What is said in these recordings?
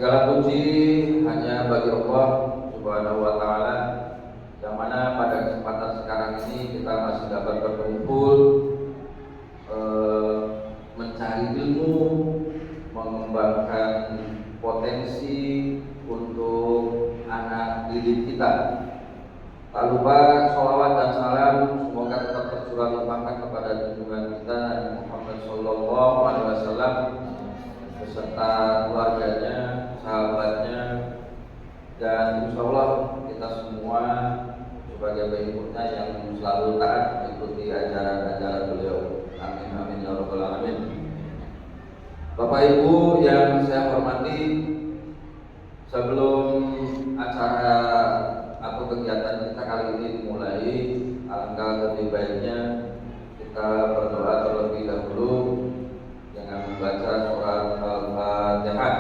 Segala puji hanya bagi Allah Subhanahu wa taala, yang mana pada kesempatan sekarang ini kita masih dapat berkumpul mencari ilmu, mengembangkan potensi untuk anak didik kita. Tak lupa sholawat dan salam semoga tetap tercurah limpahkan kepada junjungan kita Nabi Muhammad Sallallahu Alaihi Wasallam beserta keluarganya, sahabatnya, dan insya Allah kita semua sebagai pengikutnya yang selalu taat mengikuti ajaran-ajaran beliau. Amin amin ya rabbal alamin. Bapak Ibu yang saya hormati, sebelum acara atau kegiatan kita kali ini dimulai, alangkah lebih baiknya kita berdoa terlebih dahulu dengan membaca surat Al-Fatihah.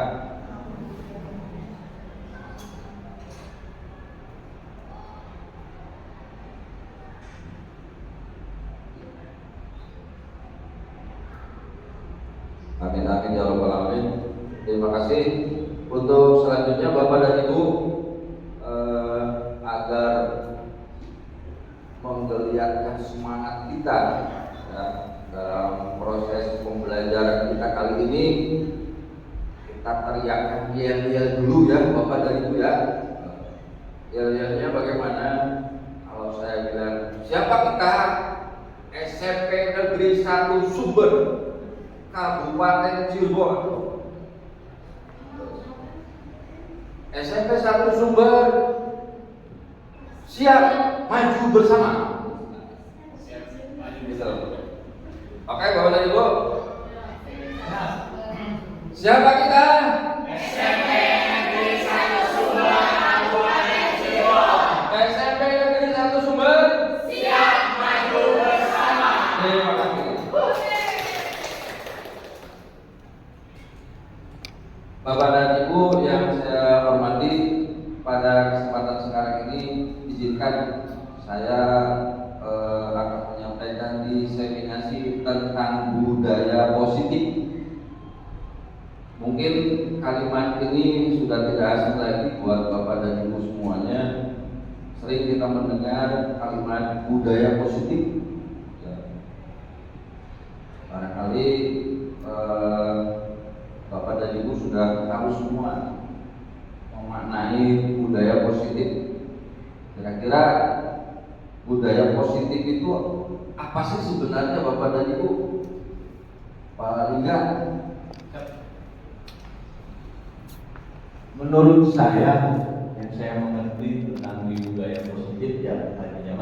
Amin amin ya rabbal alamin. Terima kasih. Untuk selanjutnya Bapak dan Ibu, agar menggeliatkan semangat kita ya, dalam proses pembelajaran kita kali ini, kita teriakkan yel-yel dulu ya Bapak dan Ibu ya. Yel-yelnya bagaimana? Kalau saya bilang, siapa kita? SMP Negeri 1 Sumber, Kabupaten Cirebon. SMP 1 Sumber, siap maju bersama. Oke, Bapak dan Ibu. Siapa kita? SMP Negeri 1 Sumber, Kabupaten Cirebon. SMP Negeri 1 Sumber, siap maju bersama. Terima kasih. Bapak dan Ibu yang saya hormati, pada kesempatan sekarang ini izinkan saya akan menyampaikan diseminasi tentang budaya positif. Mungkin kalimat ini sudah tidak asing lagi buat Bapak dan Ibu semuanya. Sering kita mendengar kalimat budaya positif. Barangkali Bapak dan Ibu sudah tahu semua memaknai budaya positif. Kira-kira budaya positif itu apa sih sebenarnya Bapak dan Ibu? Pak Lingga? Menurut saya, yang saya mengerti tentang budaya positif ya hanya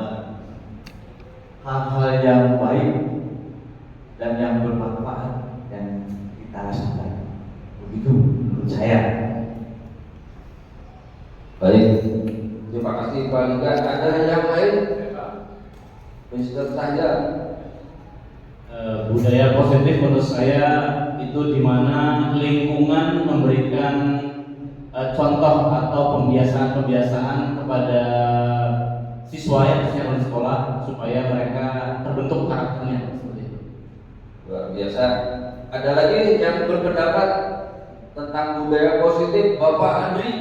hal-hal yang baik dan yang bermanfaat yang kita rasakan. Begitu menurut saya. Baik, terima kasih Pak Lingga. Ada yang lain? Mister saja. Budaya positif menurut saya itu di mana lingkungan memberikan contoh atau pembiasaan-pembiasaan kepada siswa yang sedang di sekolah supaya mereka terbentuk karakternya seperti itu. Luar biasa. Ada lagi yang berpendapat tentang budaya positif, Bapak Andri?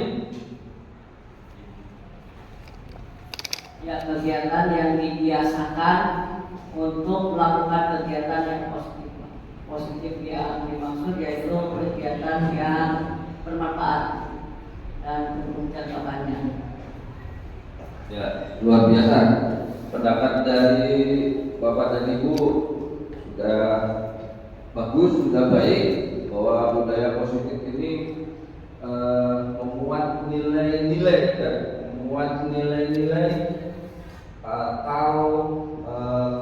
Ya, kegiatan yang dibiasakan untuk melakukan kegiatan yang positif. Positif yang dimaksud yaitu kegiatan yang bermanfaat dan mencontohkannya. Ya, luar biasa. Pendapat dari Bapak dan Ibu sudah bagus, sudah baik, bahwa budaya positif ini memuat nilai-nilai ya, memuat nilai-nilai atau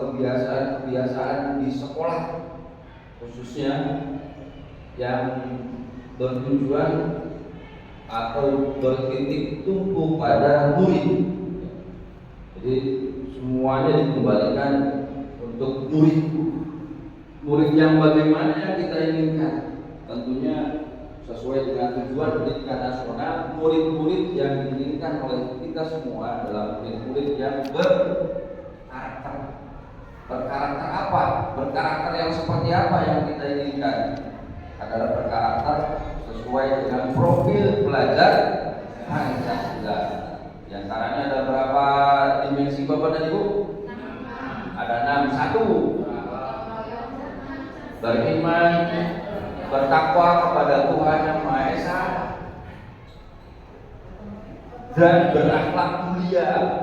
kebiasaan-kebiasaan di sekolah, khususnya yang bertujuan atau bertitik tumpu pada murid. Jadi semuanya dikembalikan untuk murid. Murid yang bagaimana yang kita inginkan? Tentunya sesuai dengan tujuan pendidikan nasional, murid-murid yang diinginkan oleh kita semua adalah murid-murid yang berkarakter. Berkarakter apa? Berkarakter yang seperti apa yang kita inginkan? Adalah berkarakter sesuai dengan profil bertakwa kepada Tuhan Yang Maha Esa dan berakhlak mulia.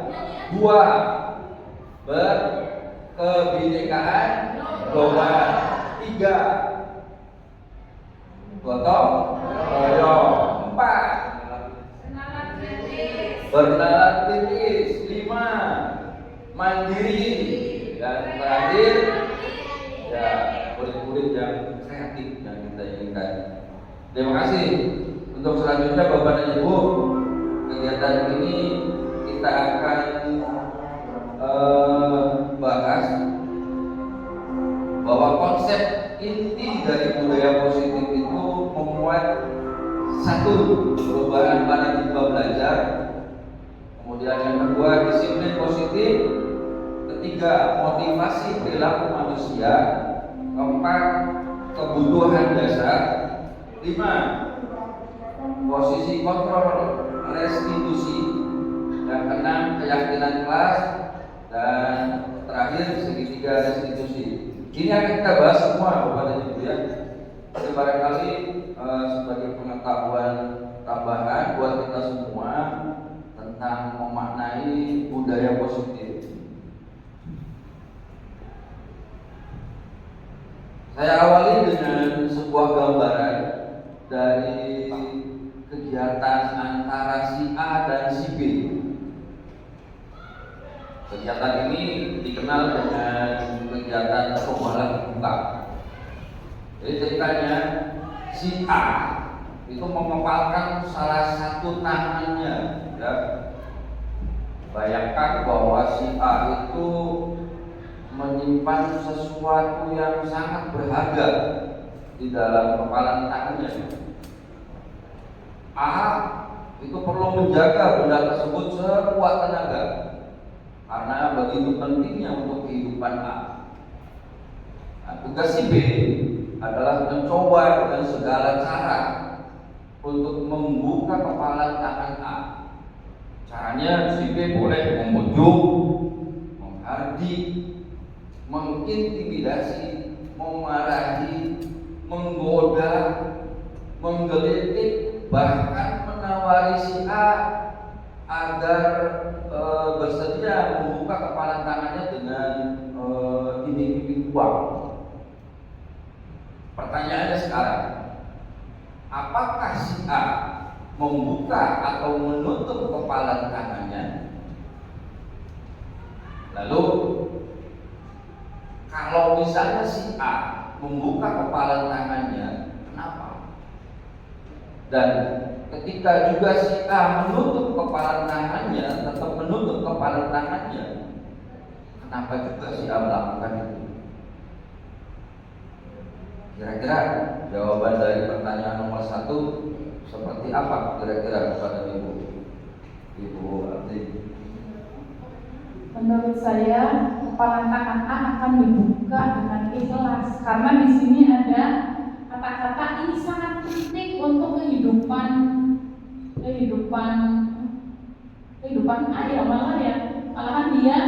2, berkebinekaan global. 3, gotong royong. 4, bernalar kritis. 5, mandiri. Dan terakhir, ya, murid-murid yang kreatif yang kita inginkan. Terima kasih. Untuk selanjutnya Bapak dan Ibu, kegiatan ini kita akan bahas bahwa konsep inti dari budaya positif itu memuat 1, perubahan paradigma belajar, kemudian yang kedua disiplin positif, 3, motivasi perilaku manusia, 4, kebutuhan dasar, 5, posisi kontrol restitusi, yang 6, keyakinan kelas, dan terakhir segitiga restitusi. Ini akan kita bahas semua Bapak dan Ibu ya. Jadi barangkali sebagai pengetahuan tambahan buat kita semua tentang memaknai budaya positif. Saya awali dengan sebuah gambaran dari kegiatan antara si A dan si B. Kegiatan ini dikenal dengan kegiatan pembalas buka. Jadi ceritanya si A itu mengepalkan salah satu tangannya, ya. Bayangkan bahwa si A itu menyimpan sesuatu yang sangat berharga di dalam kepalan tangannya. A itu perlu menjaga benda tersebut sekuat tenaga karena begitu pentingnya untuk kehidupan A. Nah, tugas si B adalah mencoba dengan segala cara untuk membuka kepalan tangan A. Caranya si B boleh membujuk, menghardik, mengintimidasi, memarahi, menggoda, menggelitik, bahkan menawari si A agar bersedia membuka kepala tangannya dengan iming-iming uang. Pertanyaannya sekarang, apakah si A membuka atau menutup kepala tangannya? Lalu kalau misalnya si A membuka kepala tangannya, kenapa? Dan ketika juga si A menutup kepala tangannya, tetap menutup kepala tangannya, kenapa juga si A melakukan itu? Kira-kira jawaban dari pertanyaan nomor 1 seperti apa kira-kira kepada Ibu Abdi? Menurut saya kepala tangan A akan dibuka dengan ikhlas karena di sini ada kata-kata ini sangat penting untuk kehidupan A ya malahan dia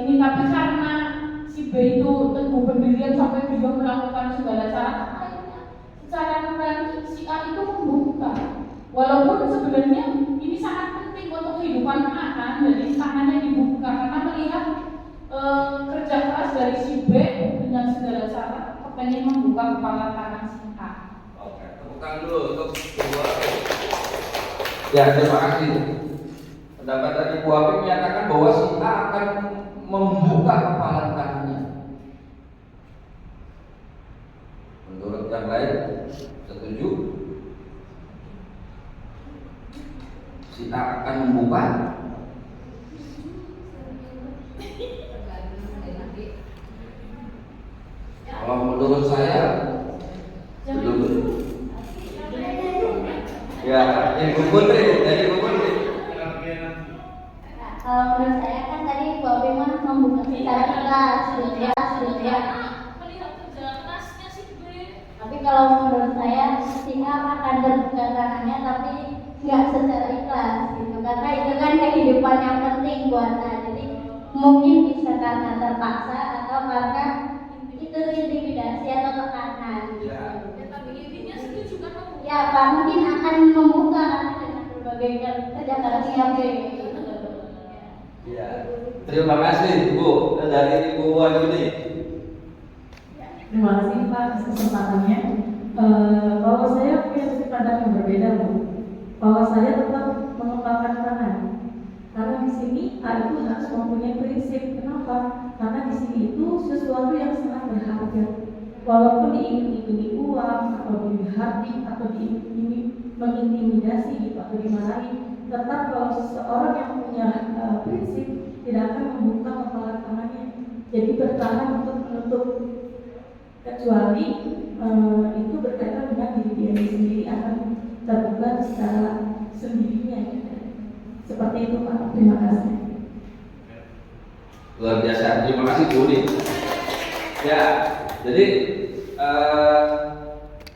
ini tapi karena si B itu teguh pendirian sampai dia melakukan segala cara secara nurani si A itu membuka walaupun sebenarnya ini sangat penting untuk kehidupan A kan, jadi tangannya dibuka karena melihat kerja keras dari si B dengan segala cara kepengen membuka kepala tangan si A. Oke, tepukan dulu untuk Ibu Abi. Ya, terima kasih. Pendapat dari Ibu Abi menyatakan bahwa si A akan membuka kepala tangannya. Menurut yang lain, setuju? Si A akan membuka. Kalau menurut saya belum. Ya, Ibu Putri, jadi Ibu Putri. Kalau menurut saya kan tadi Bu Abi membuka secara ikhlas, ya. Tapi kalau menurut saya si A akan terbuka tangannya tapi nggak secara ikhlas gitu, karena itu kan kehidupan yang penting buat A. Jadi mungkin bisa karena terpaksa atau karena itu intimidasi atau tekanan gitu. Ya. ya Pak mungkin akan membuka nanti dengan berbagai kerja keras yang Ya. Terima kasih Bu dari Ibu Wahyuni. Terima kasih Pak atas kesempatannya. Bahwa saya punya sudut pandang yang berbeda Bu. Bahwa saya tetap mengembangkan peran. Karena di sini A itu harus mempunyai prinsip. Kenapa? Karena di sini itu sesuatu yang sangat berharga. Walaupun diiming-imingi uang atau dihardik atau mengintimidasi gitu, atau dimarahi, tetap kalau seseorang yang punya prinsip tidak akan membuka kepala tangannya. Jadi bertahan untuk menutup, kecuali itu berkaitan dengan diri dia sendiri akan terbuka secara sendirinya. Seperti itu Pak. Terima kasih. Luar biasa. Terima kasih Bu Uni. Ya, jadi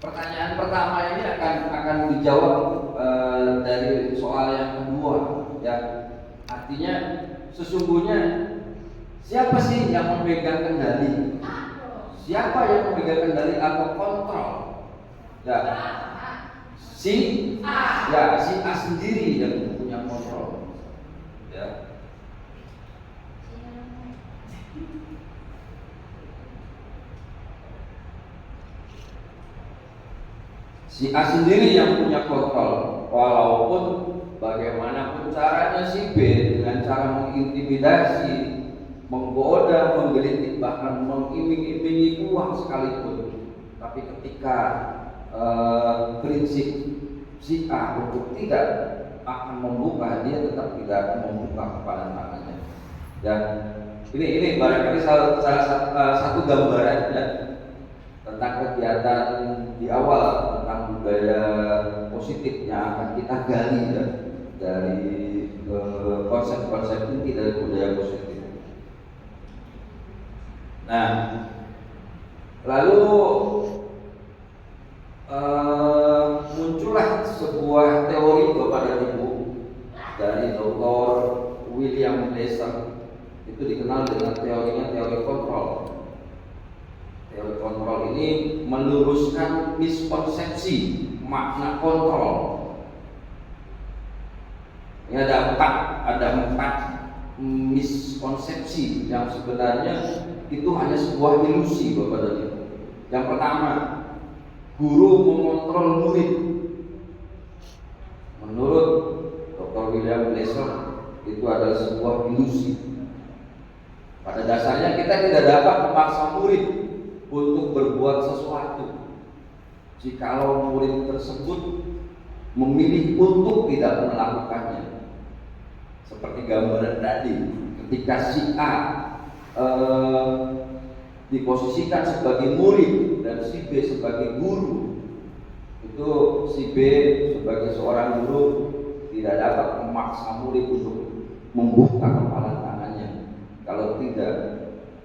pertanyaan pertama ini akan dijawab dari soal yang kedua. Ya, artinya sesungguhnya siapa sih yang memegang kendali? Siapa yang memegang kendali atau kontrol? Ya, si A sendiri yang punya kontrol. Ya. Si A sendiri yang punya kontrol, walaupun bagaimanapun caranya si B dengan cara mengintimidasi, menggoda, menggelitik, bahkan mengiming-imingi uang sekalipun. Tapi ketika prinsip si A untuk tidak akan membuka, dia tetap tidak akan membuka kepala tangannya. Dan ini barangkali salah satu gambaran ya, tentang kegiatan di awal tentang budaya positif yang akan kita gali ya, dari konsep-konsep inti dari budaya positif. Nah, lalu muncullah sebuah teori Bapak dan Ibu dari Dr. William Glasser. Itu dikenal dengan teorinya teori kontrol. Teori kontrol ini meluruskan miskonsepsi makna kontrol. Ini ada empat miskonsepsi yang sebenarnya itu hanya sebuah ilusi Bapak dan Ibu. Yang pertama, guru mengontrol murid. Menurut Dr. William Glasser itu adalah sebuah ilusi. Pada dasarnya kita tidak dapat memaksa murid untuk berbuat sesuatu jikalau murid tersebut memilih untuk tidak melakukannya. Seperti gambaran tadi, ketika si A diposisikan sebagai murid dan si B sebagai guru, itu si B sebagai seorang guru tidak dapat memaksa murid untuk membuka kepala tangannya kalau tidak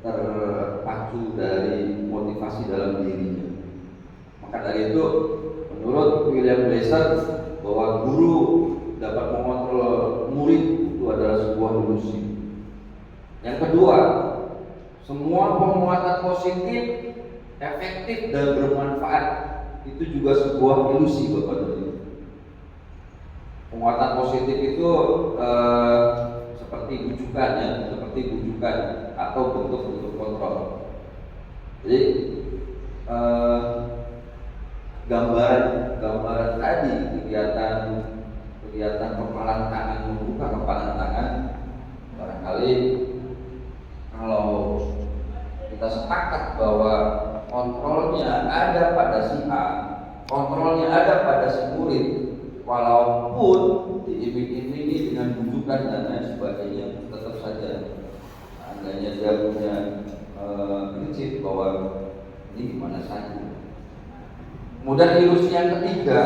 terpacu dari motivasi dalam dirinya. Maka dari itu, menurut William Glasser, bahwa guru dapat mengontrol murid itu adalah sebuah ilusi. Yang kedua, semua penguatan positif, efektif dan bermanfaat itu juga sebuah ilusi Bapak dan Ibu. Penguatan positif itu seperti bujukan atau bentuk-bentuk kontrol. Jadi gambaran tadi kegiatan kepalan tangan, membuka kepalan tangan, barangkali kalau kita sepakat bahwa kontrolnya ada pada si A, kontrolnya ada pada si murid, walaupun diiming-imingi dengan bujukan dan lain sebagainya, tetap saja andainya dia punya prinsip bahwa ini gimana saja. Kemudian ilusi yang ketiga,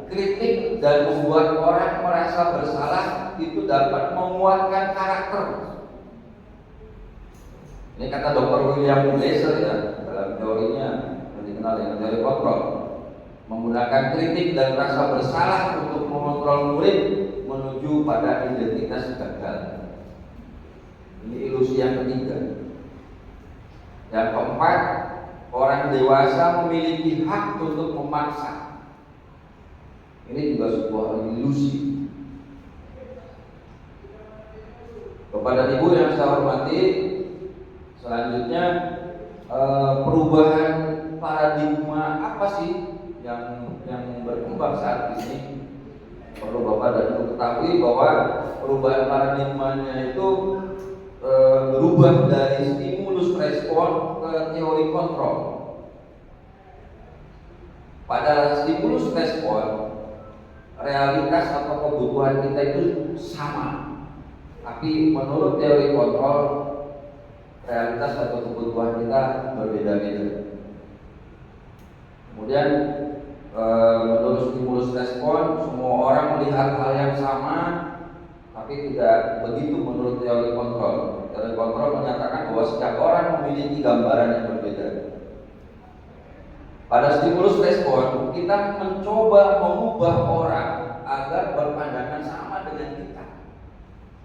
kritik dan membuat orang merasa bersalah itu dapat menguatkan karakter. Ini kata Dr. William Glasser ya, dalam teorinya yang dikenal dengan teori kontrol. Menggunakan kritik dan rasa bersalah untuk mengontrol murid menuju pada identitas gagal. Ini ilusi yang ketiga. Yang keempat, orang dewasa memiliki hak untuk memaksa. Ini juga sebuah ilusi. Kepada ibu yang saya hormati, selanjutnya perubahan paradigma apa sih yang berkembang saat ini? Perlu Bapak dan Ibu ketahui bahwa perubahan paradigmanya itu berubah dari stimulus respon ke teori kontrol. Pada stimulus respon, realitas atau kebutuhan kita itu sama, tapi menurut teori kontrol, realitas atau kebutuhan kita berbeda-beda. Kemudian menurut stimulus respon, semua orang melihat hal yang sama, tapi tidak begitu menurut teori kontrol. Teori kontrol menyatakan bahwa setiap orang memiliki gambaran yang berbeda. Pada stimulus respon, kita mencoba mengubah orang agar berpandangan sama dengan kita.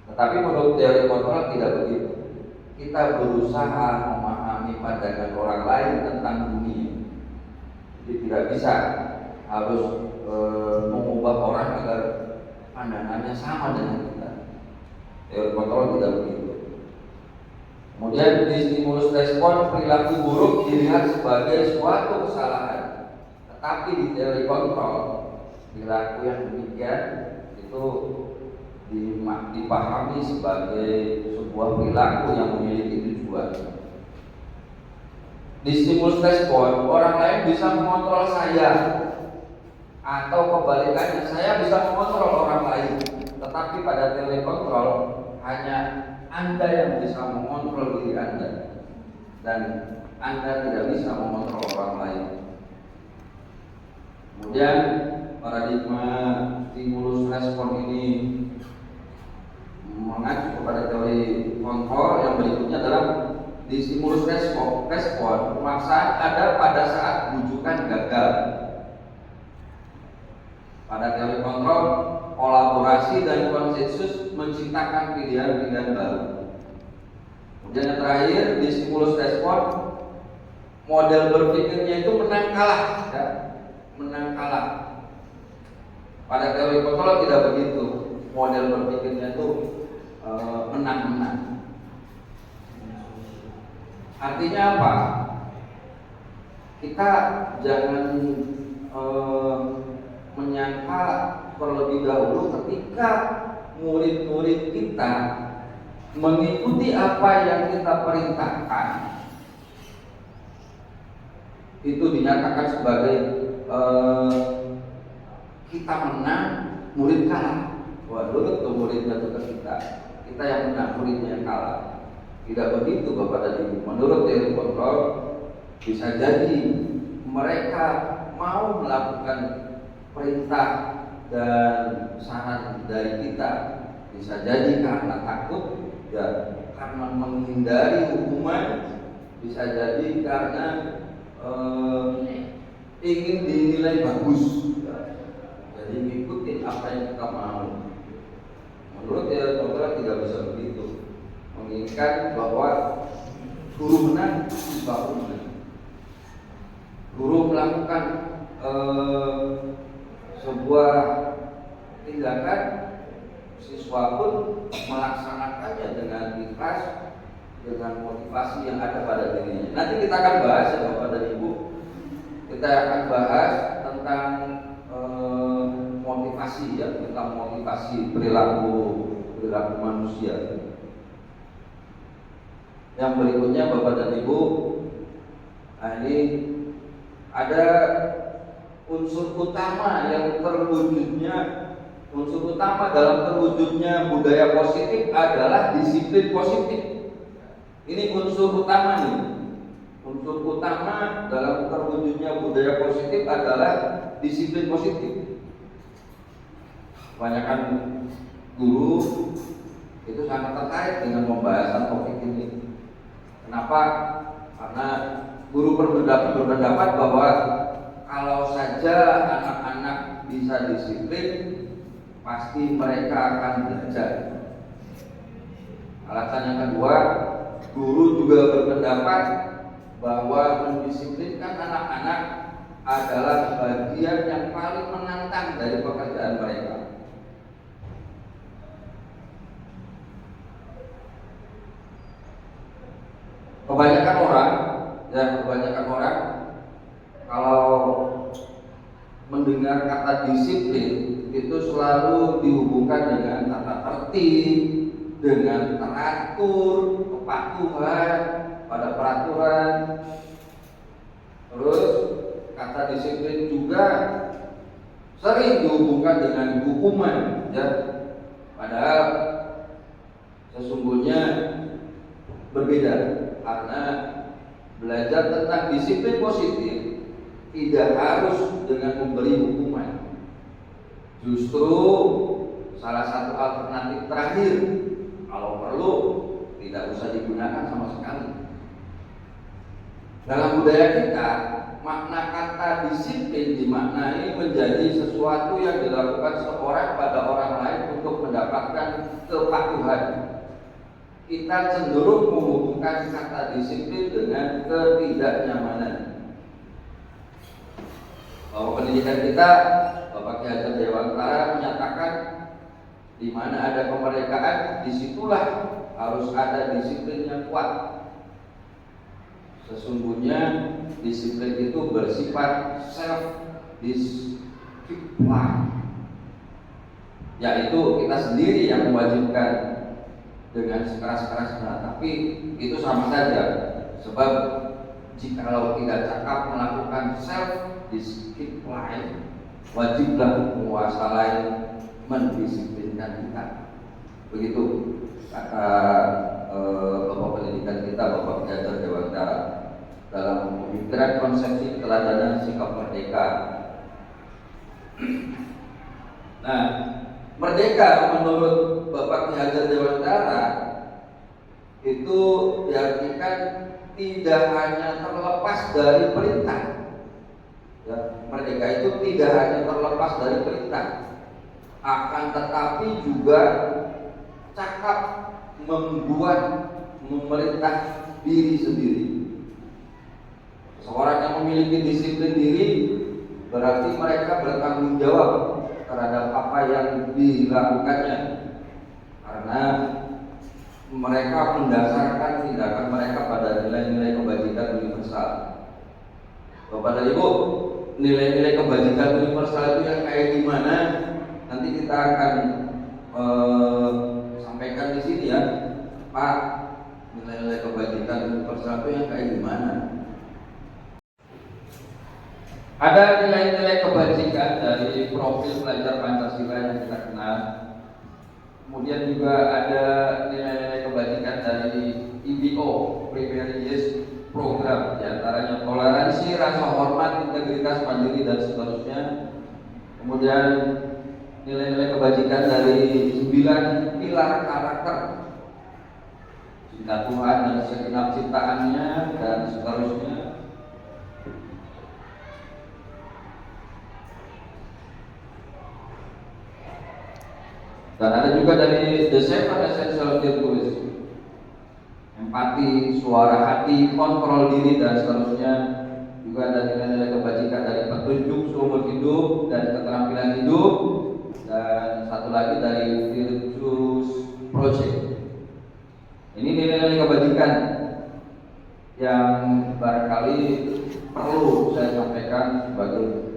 Tetapi menurut teori kontrol tidak begitu. Kita berusaha memahami pandangan orang lain tentang dunia. Jadi tidak bisa harus mengubah orang agar pandangannya sama dengan kita. Teori kontrol tidak begitu. Kemudian di stimulus respon, perilaku buruk dilihat sebagai suatu kesalahan. Tetapi di teori kontrol, perilaku yang demikian itu dipahami sebagai sebuah perilaku yang memiliki tujuan. Di stimulus respon, orang lain bisa mengontrol saya, atau kebalikannya, saya bisa mengontrol orang lain. Tetapi pada teori kontrol, hanya Anda yang bisa mengontrol diri Anda, dan Anda tidak bisa mengontrol orang lain. Kemudian paradigma stimulus respon ini mengacu kepada teori kontrol. Yang berikutnya adalah di stimulus respon pemaksaan ada pada saat bujukan gagal. Pada teori kontrol, kolaborasi dan konsensus menciptakan pilihan-pilihan baru. Kemudian yang terakhir, di stimulus respon, model berpikirnya itu menang kalah, ya? Menang kalah. Pada teori kontrol tidak begitu. Model berpikirnya itu menang-menang. Artinya apa? Kita jangan menyangka terlebih dahulu ketika murid-murid kita mengikuti apa yang kita perintahkan, itu dinyatakan sebagai kita menang, murid kalah. Wah, nurut ke muridnya itu ke kita yang menang, muridnya yang kalah. Tidak begitu Bapak dan Ibu. Menurut teori kontrol, bisa jadi mereka mau melakukan perintah dan saran dari kita, bisa jadi karena takut, ya, karena menghindari hukuman, bisa jadi karena ingin dinilai bagus, ya. Jadi ngikutin apa yang kita mau. Menurut teori kontrol tidak bisa begitu. Menginginkan bahwa guru menang, siswa pun menang. Guru melakukan sebuah tindakan, siswa pun melaksanakannya dengan ikhlas, dengan motivasi yang ada pada dirinya. Nanti kita akan bahas ya Bapak dan Ibu. Kita akan bahas tentang motivasi, ya, tentang motivasi perilaku manusia. Yang berikutnya Bapak dan Ibu, ini ada unsur utama dalam terwujudnya budaya positif adalah disiplin positif. Ini unsur utama nih. Unsur utama dalam terwujudnya budaya positif adalah disiplin positif. Kebanyakan guru itu sangat tertarik dengan pembahasan topik ini. Kenapa? Karena guru berpendapat bahwa kalau saja anak-anak bisa disiplin, pasti mereka akan belajar. Alasan yang kedua, guru juga berpendapat bahwa mendisiplinkan anak-anak adalah bagian yang paling menantang dari pekerjaan mereka. Kebanyakan orang kalau mendengar kata disiplin itu selalu dihubungkan dengan tata tertib, dengan teratur, kepatuhan pada peraturan. Terus kata disiplin juga sering dihubungkan dengan hukuman, ya. Padahal sesungguhnya berbeda, karena belajar tentang disiplin positif tidak harus dengan memberi hukuman. Justru salah satu alternatif terakhir, kalau perlu tidak usah digunakan sama sekali. Dalam budaya kita, makna kata disiplin dimaknai menjadi sesuatu yang dilakukan seorang pada orang lain untuk mendapatkan kepatuhan. Kita cenderung menghubungkan kata disiplin dengan ketidaknyamanan. Bahwa pendidikan kita, Bapak Ki Hajar Dewantara menyatakan di mana ada kemerdekaan, disitulah harus ada disiplin yang kuat. Sesungguhnya disiplin itu bersifat self-discipline, yaitu kita sendiri yang mewajibkan dengan sekeras-kerasnya. Tapi itu sama saja, sebab jikalau tidak cakap melakukan self-discipline, wajiblah penguasa lain mendisiplinkan kita. Begitu kata Bapak Pendidikan kita, Bapak Ki Hajar Dewantara, dalam pemikiran konsepsi keteladanan sikap merdeka. Nah, merdeka menurut Bapak Ki Hajar Dewantara itu diartikan tidak hanya terlepas dari perintah. Ya, merdeka itu tidak hanya terlepas dari perintah, akan tetapi juga cakap membuat memerintah diri sendiri. Seorang yang memiliki disiplin diri berarti mereka bertanggung jawab terhadap apa yang dilakukannya, karena mereka mendasarkan tindakan mereka pada nilai-nilai kebajikan universal. Bapak dan Ibu, nilai-nilai kebajikan universal itu yang kayak gimana? Nanti kita akan sampaikan di sini, ya, Pak. Nilai-nilai kebajikan universal itu yang kayak gimana? Ada nilai-nilai kebajikan dari profil pelajar Pancasila yang kita kenal. Kemudian juga ada nilai-nilai kebajikan dari IPO, Primary Yes Program, diantaranya toleransi, rasa hormat, integritas, mandiri, dan seterusnya. Kemudian nilai-nilai kebajikan dari 9 pilar karakter, cinta Tuhan dan segenap ciptaannya, dan seterusnya. Dan ada juga dari The Seven Essential Virtues, empati, suara hati, kontrol diri, dan seterusnya. Juga ada nilai-nilai kebajikan dari petunjuk seumur hidup dan keterampilan hidup, dan satu lagi dari Virtuous Project. Ini nilai-nilai kebajikan yang barangkali perlu saya sampaikan sebagai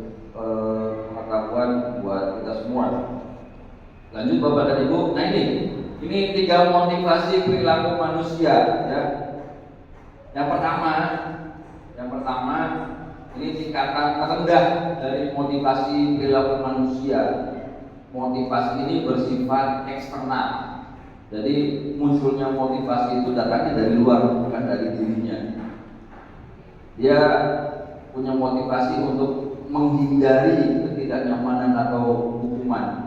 pengetahuan buat kita semua. Lanjut Bapak dan Ibu. Nah, ini 3 motivasi perilaku manusia, ya. Yang pertama ini tingkatan terendah dari motivasi perilaku manusia. Motivasi ini bersifat eksternal. Jadi munculnya motivasi itu datangnya dari luar, bukan dari dirinya. Dia punya motivasi untuk menghindari ketidaknyamanan atau hukuman.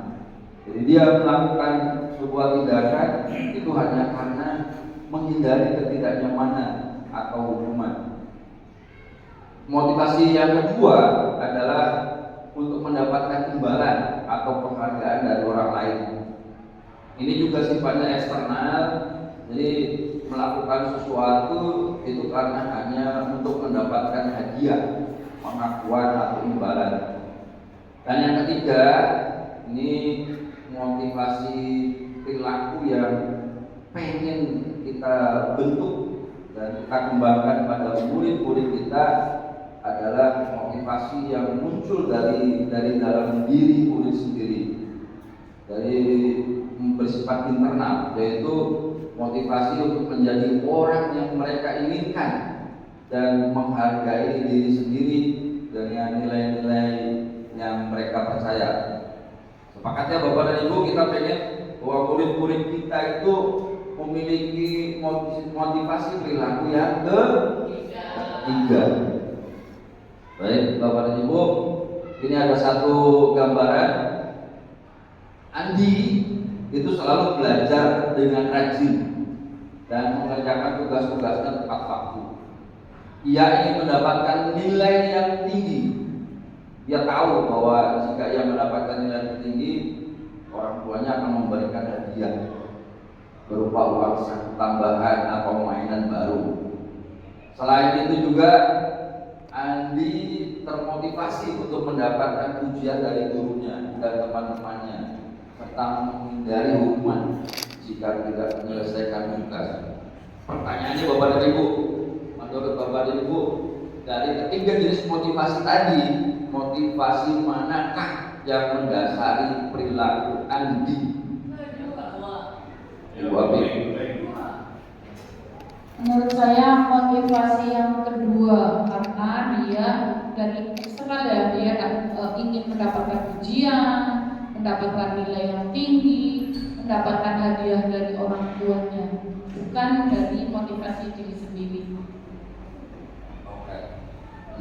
Jadi dia melakukan sebuah tindakan itu hanya karena menghindari ketidaknyamanan atau hukuman. Motivasi yang kedua adalah untuk mendapatkan imbalan atau penghargaan dari orang lain. Ini juga sifatnya eksternal, jadi melakukan sesuatu itu karena hanya untuk mendapatkan hadiah, pengakuan atau imbalan. Dan yang ketiga, ini motivasi perilaku yang pengen kita bentuk dan kita kembangkan pada murid-murid kita adalah motivasi yang muncul dari dalam diri murid sendiri, dari bersifat internal, yaitu motivasi untuk menjadi orang yang mereka inginkan dan menghargai diri sendiri dengan nilai-nilai yang mereka percaya. Sepakatnya Bapak dan Ibu, kita pengen bahwa murid-murid kita itu memiliki motivasi perilaku yang ketiga. Baik Bapak dan Ibu, ini ada satu gambaran. Andi itu selalu belajar dengan rajin dan mengerjakan tugas-tugasnya tepat waktu. Ia ingin mendapatkan nilai yang tinggi. Dia tahu bahwa jika ia mendapatkan nilai yang tinggi, orang tuanya akan memberikan hadiah berupa uang saku tambahan atau mainan baru. Selain itu juga Andi termotivasi untuk mendapatkan pujian dari gurunya dan teman-temannya serta menghindari hukuman jika tidak menyelesaikan tugas. Pertanyaannya Bapak dan Ibu, menurut Bapak dan Ibu, dari ketiga jenis motivasi tadi, motivasi manakah yang mendasari perilaku Andi? Menurut saya motivasi yang kedua, karena dia dari eksternal ya, dia ingin mendapatkan pujian, mendapatkan nilai yang tinggi, mendapatkan hadiah dari orang tuanya, bukan dari motivasi diri sendiri. Oke.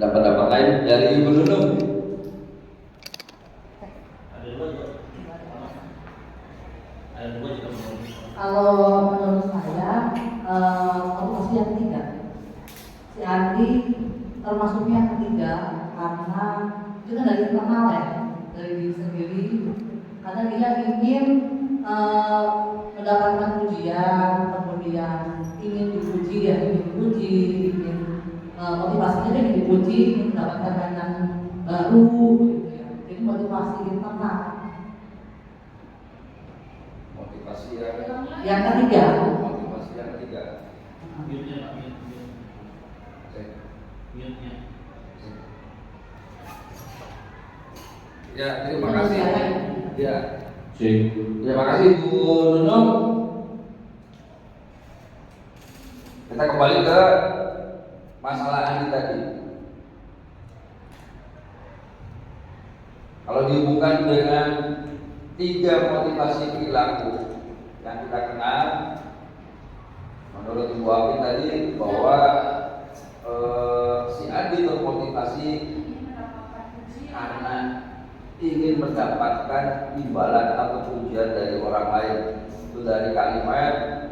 Pendapat lain dari Ibu Nunung? Kalau menurut saya, motivasi yang ketiga, si Andi termasuknya yang ketiga karena itu kan dari internal ya, dari diri sendiri. Karena dia ingin mendapatkan pujian, kemudian ingin dipuji, ingin motivasinya dia dipuji, ingin mendapatkan mainan baru, gitu ya. Jadi motivasi internal. Motivasi Yang ketiga. Motivasi yang ketiga. Ya, terima kasih. Ya. Terima kasih Bu Nunung. Kita kembali ke masalah Andi tadi. Kalau dihubungkan dengan 3 motivasi perilaku yang kita kenal, menurut Ibu Api tadi bahwa si Andi termotivasi karena ingin mendapatkan imbalan atau pujian dari orang lain. Itu dari kalimat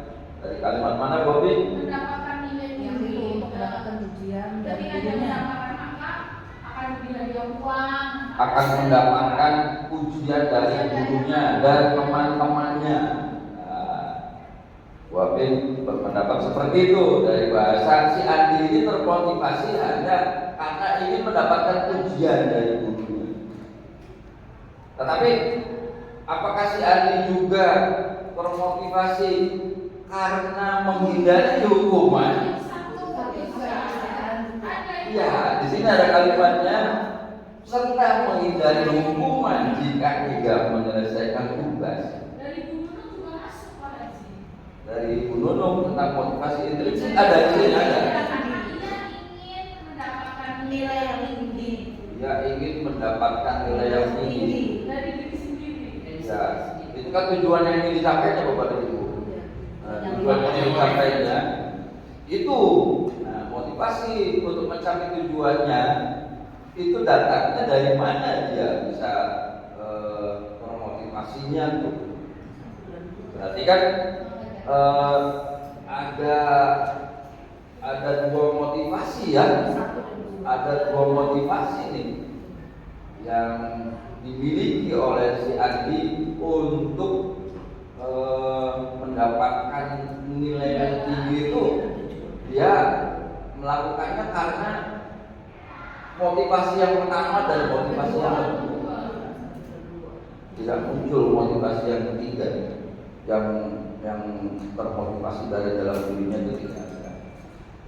mana Bobi? Mendapatkan nilai tinggi, Mendapatkan pujian dari ketika dia dirinya. mendapatkan maka akan diberi uang, Akan mendapatkan pujian dari gurunya dan teman-temannya. Wabin berpendapat seperti itu. Dari bahasa si Andi ini termotivasi hanya karena ingin mendapatkan pujian dari gurunya. Tetapi apakah si Andi juga termotivasi karena menghindari hukuman? Ya, di sini ada kalimatnya serta menghindari hukuman jika tidak menyelesaikan tugas. dari guru juga masuk pada sini. Dari Ibu Nunung tentang motivasi intrinsik ada di sini ada. Karena dia ingin mendapatkan nilai yang tinggi Dia ingin mendapatkan nilai yang tinggi. dari diri sendiri. Ya, itu kan tujuan yang ingin dicapainya Bapak dan Ibu. Tujuan yang ingin dicapainya itu. Nah, motivasi untuk mencapai tujuannya itu datangnya dari mana dia bisa termotivasinya tuh. Berarti kan ada 2 motivasi ya. Ada 2 motivasi nih yang dimiliki oleh si Andi untuk mendapatkan nilai yang tinggi itu. Dia melakukannya karena motivasi yang pertama dan motivasi yang kedua. tidak muncul motivasi yang ketiga yang termotivasi dari dalam dirinya itu tidak ada.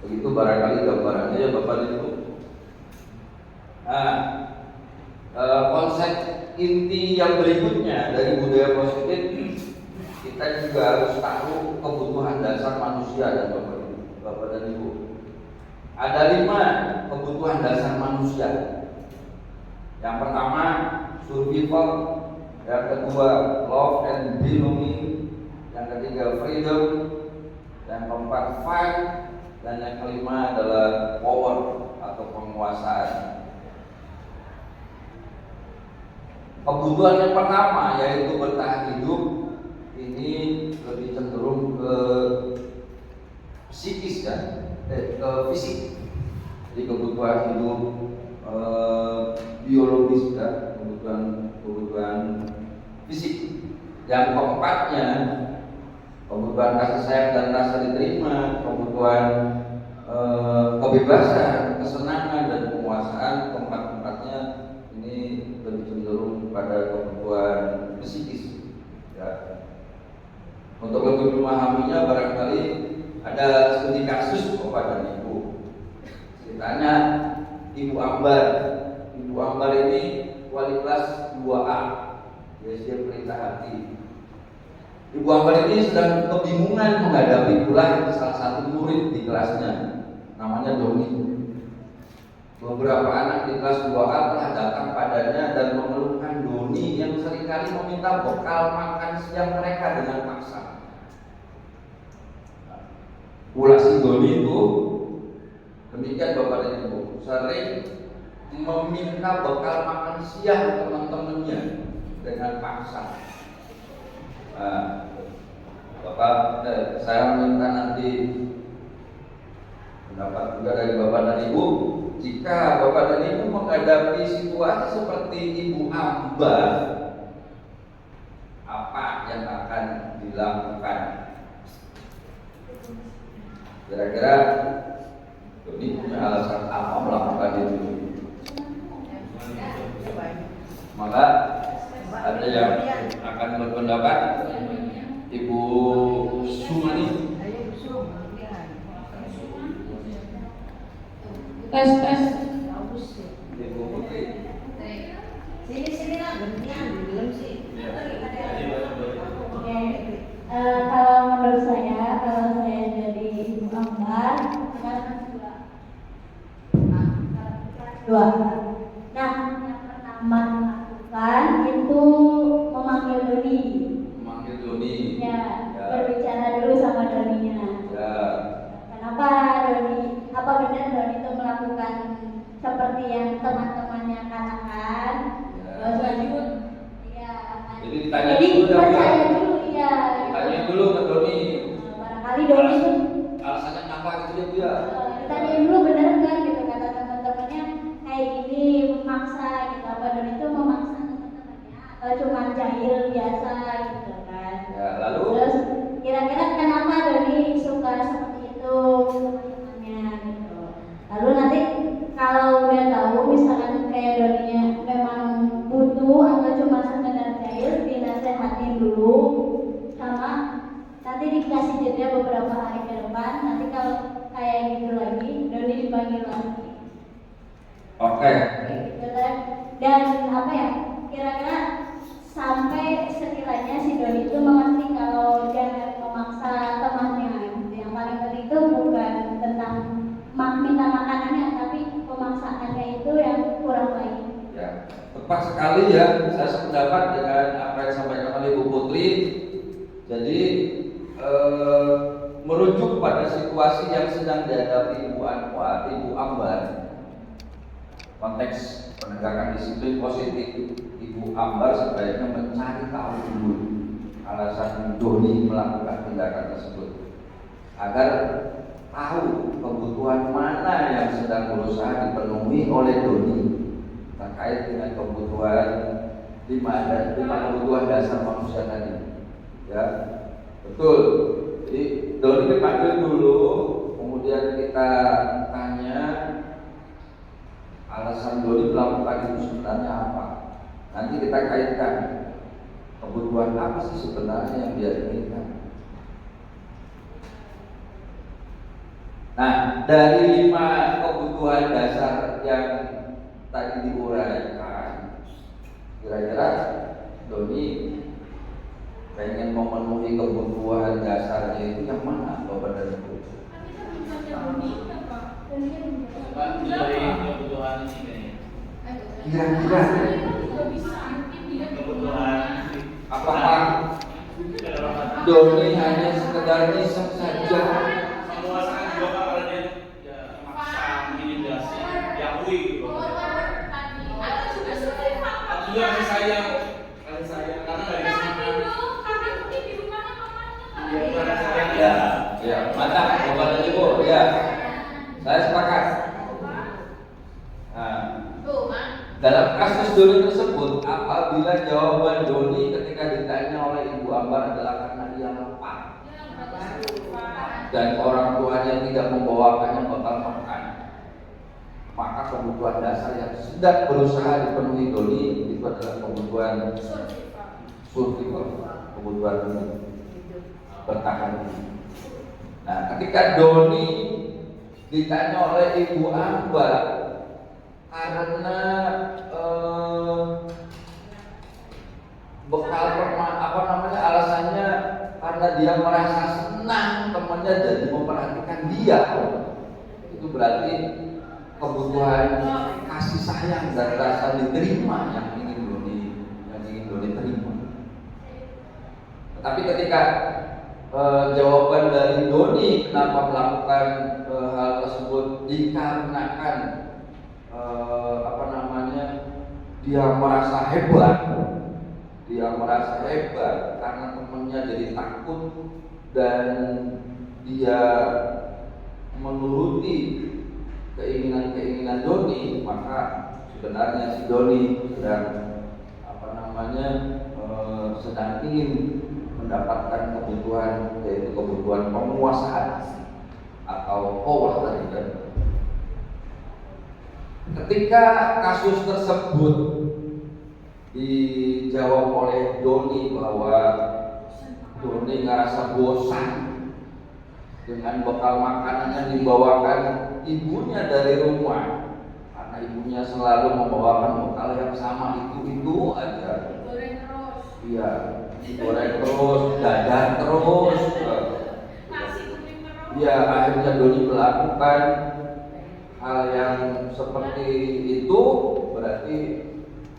Begitu barangkali gambarannya ya Bapak Ibu. Nah, konsep inti yang berikutnya dari budaya positif, kita juga harus tahu kebutuhan dasar manusia dan Bapak dan Ibu. Ada 5 kebutuhan dasar manusia. Yang pertama survival, yang kedua love and belonging, yang ketiga freedom, yang keempat fight, dan yang kelima adalah power atau penguasaan. Kebutuhan yang pertama yaitu bertahan hidup, ini lebih cenderung ke psikis ya, ke fisik. Jadi kebutuhan hidup biologis ya, kebutuhan fisik. Yang keempatnya kebutuhan kasih sayang dan rasa diterima, kebutuhan kebebasan, kesenangan dan penguasaan. Keempat-empatnya ini lebih cenderung pada kebutuhan psikis ya. Untuk lebih memahaminya barangkali ada studi kasus Bapak dan Ibu. Ceritanya Ibu Ambar. Ibu Ambar ini wali kelas 2A, dia pelita hati. Ibu Ambar ini sedang kebingungan menghadapi pula salah satu murid di kelasnya, namanya Doni. Beberapa anak di kelas 2A telah datang padanya dan mengeluhkan Doni yang seringkali meminta bekal makan siang mereka dengan paksa. Pula si Doni itu demikian Bapak dan Ibu, sering meminta bekal makan siang teman-temannya dengan paksa. Bapak, saya minta nanti pendapat juga dari Bapak dan Ibu. Jika Bapak dan Ibu menghadapi situasi seperti Ibu Ambar, apa yang akan dilakukan? Kira-kira ini punya alasan apa melakukan itu? Maka ada yang akan berpendapat. Ibu Sumani. Tes. Ibu Putri. Sini lah berhentian belum sih. Oke. Kalau menurut saya, kalau saya jadi Ibu Ambar, dua. Nah, yang pertama lakukan itu memanggil Doni. Memanggil Doni. Ya, berbicara dulu sama Doninya. Ya. Kenapa Doni? Apa benar Doni itu melakukan seperti yang teman-temannya katakan? Ya. Iya. Jadi ditanya Jadi dulu ya, percaya dulu ya. Ditanya dulu ke Doni. Barangkali Doni itu Alasannya apa gitu ya Bu ya? ditanya dulu benar enggak gitu kata teman-temannya kayak gini memaksa gitu, apa Doni itu memaksa teman-temannya atau cuma jahil biasa gitu kan. Ya, lalu Terus kira-kira kenapa Doni suka seperti itu teman-temannya gitu. Lalu nanti kalau udah tahu misalkan kayak Doninya memang butuh atau cuma sekedar jahil, dinasehatin dulu sama nanti dikasih jeda beberapa hari ke depan. Nanti kalau kayak gitu lagi Doni dipanggil lagi. oke. Gitu kan. Dan apa ya, kira-kira sampai sekiranya si Doni itu mengerti kalau jangan memaksa temannya. Yang paling penting itu bukan tentang minta makanannya, tapi pemaksaannya itu yang kurang baik. Ya, tepat sekali ya. Saya sependapat dengan apa yang disampaikan oleh Ibu Putri. Jadi merujuk pada situasi yang sedang dihadapi Ibu Anwar, Ibu Ambar. Konteks penegakan disiplin positif, Ibu Ambar sebaiknya mencari tahu dulu alasan Doni melakukan tindakan tersebut agar tahu kebutuhan mana yang sedang berusaha dipenuhi oleh Doni terkait dengan kebutuhan lima kebutuhan dasar manusia tadi. Ya, betul. Jadi Doni dipanggil dulu, kemudian kita tanya alasan Doni melakukan itu sebenarnya apa. Nanti kita kaitkan Kebutuhan apa sih sebenarnya yang dia inginkan? Nah, dari 5 kebutuhan dasar yang tadi diuraikan, kira-kira Doni pengen memenuhi kebutuhan dasarnya itu yang mana, Bapak dan Ibu? Pak, dari kebutuhan ini kayaknya. Kira-kira Kebutuhan apakah Doni hanya sekedar iseng saja? penguasaan juga Pak, kalau dia ya maksa intimidasi, diakui gitu. Atau juga kasih sayang, karena nggak dikasih makan. Ya, mantap, Bapak dan Ibu. Ya, saya sepakat. Nah, dalam kasus Doni tersebut, apabila jawaban Doni ketika ditanya oleh Ibu Ambar adalah karena dia lapar dan orang tuanya tidak membawakannya bekal makan, maka kebutuhan dasar yang sedang berusaha dipenuhi Doni itu adalah kebutuhan survival, kebutuhan bertahan hidup. Nah, ketika Doni ditanya oleh Ibu Ambar karena bekal alasannya karena dia merasa senang temannya jadi memperhatikan dia, itu berarti kebutuhan kasih sayang dan rasa diterima yang ingin Doni terima. Tetapi ketika jawaban dari Doni kenapa melakukan hal tersebut dikarenakan dia merasa hebat karena temannya jadi takut dan dia menuruti keinginan Doni, maka sebenarnya si Doni sedang ingin mendapatkan kebutuhan, yaitu kebutuhan penguasaan atau power tadi kan. Ketika kasus tersebut dijawab oleh Doni bahwa Doni ngerasa bosan dengan bekal makanan yang dibawakan ibunya dari rumah, karena ibunya selalu membawakan bekal yang sama itu aja. Iya, digoreng terus, jajan terus. Ya, akhirnya Doni melakukan hal yang seperti itu, berarti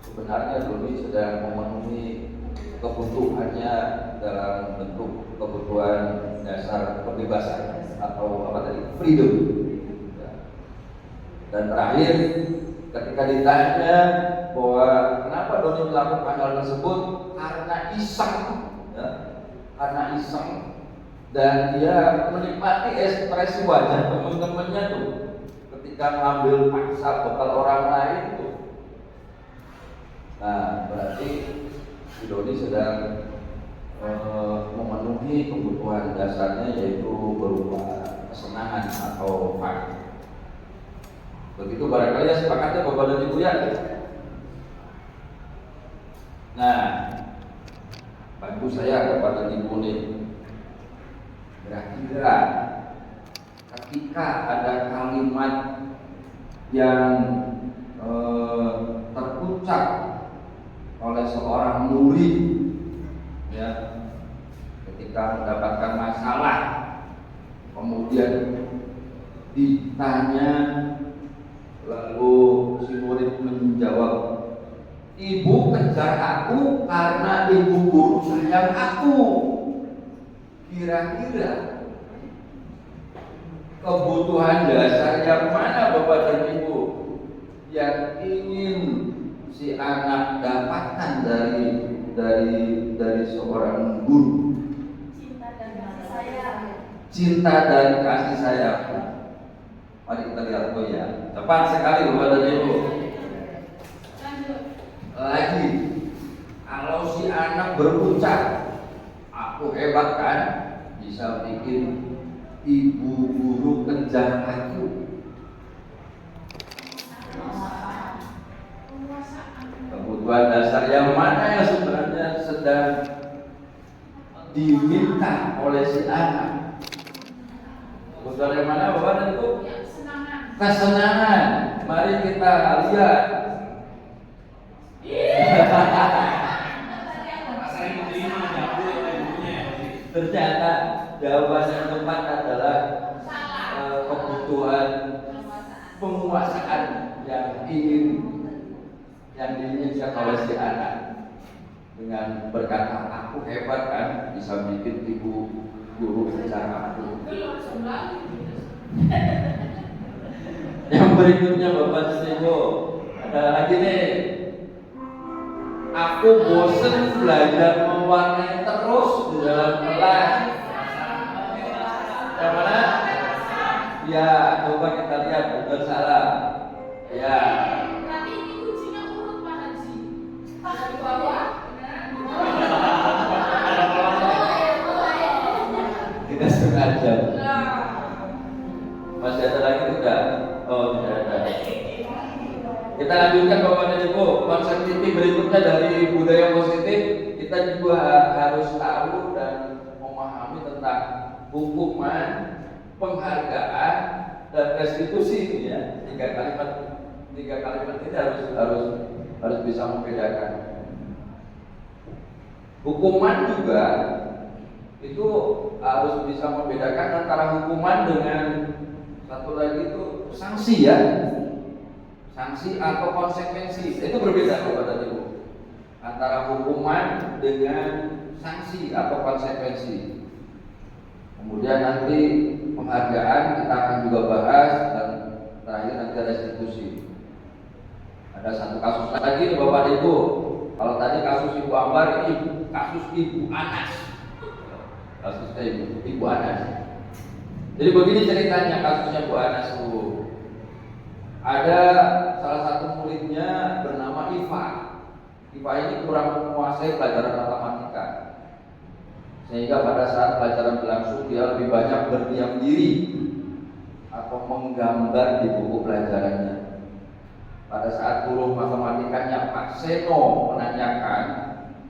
sebenarnya Doni sedang memenuhi kebutuhannya dalam bentuk kebutuhan dasar kebebasan atau freedom. Dan terakhir, ketika ditanya bahwa kenapa Doni melakukan hal tersebut, karena iseng, dan dia menikmati ekspresi wajah teman-temannya tuh ketika ngambil paksa bekal orang lain tuh. Nah, berarti si Doni sedang memenuhi kebutuhan dasarnya, yaitu berupa kesenangan atau fun. Begitu barangkali ya sepakatnya Bapak dan Ibu ya. Nah, bantu saya kepada Ibu nih. Kira-kira ketika ada kalimat yang terucap oleh seorang murid, ya, ketika mendapatkan masalah, kemudian ditanya, lalu si murid menjawab, "Ibu kejar aku karena ibu guru sayang aku." Kira-kira kebutuhan dasar yang mana Bapak dan Ibu yang ingin si anak dapatkan dari seorang guru? Cinta dan kasih sayang. Mari kita lihat ya. Tepat sekali Bapak dan Ibu. Lagi, kalau si anak berucap, "Aku hebat kan, bisa bikin ibu guru kejar aku." Kebutuhan dasar yang mana yang sebenarnya sedang diminta oleh si anak? Kebutuhan yang mana Bapak dan Ibu? Kesenangan. Mari kita lihat. Ternyata jawaban yang tepat adalah kebutuhan penguasaan yang diinginkan oleh si anak, dengan berkata aku hebat kan, bisa bikin ibu guru secara aku. Yang berikutnya Bapak dan Ibu, ada lagi nih, aku bosen belajar mewarnai terus di dalam kelas. Yang mana? Ya, coba kita lihat betul salah. Ya. Tapi ini kuncinya urut Pak Haji. Di bawah. Kita sengaja. Masih ada lagi tidak? Oh, tidak ada. Kita lanjutkan Bapak dan Ibu. Konsep inti berikutnya dari budaya positif, kita juga harus tahu dan memahami tentang hukuman, penghargaan, dan restitusi. Ya, tiga kalimat ini harus bisa membedakan. Hukuman juga itu harus bisa membedakan antara hukuman dengan satu lagi itu sanksi, ya. Sanksi atau konsekuensi itu berbeda Bapak dan Ibu, antara hukuman dengan sanksi atau konsekuensi. Kemudian nanti penghargaan kita akan juga bahas, dan terakhir nanti restitusi. Ada satu kasus lagi nih Bapak dan Ibu. Kalau tadi kasus Ibu Ambar, ini kasus Ibu Anas. Kasusnya Ibu Anas. Jadi begini ceritanya kasusnya Bu Anas itu. Ada salah satu muridnya bernama Iva. Iva ini kurang menguasai pelajaran matematika, sehingga pada saat pelajaran berlangsung dia lebih banyak berdiam diri atau menggambar di buku pelajarannya. Pada saat guru matematikanya Pak Seno menanyakan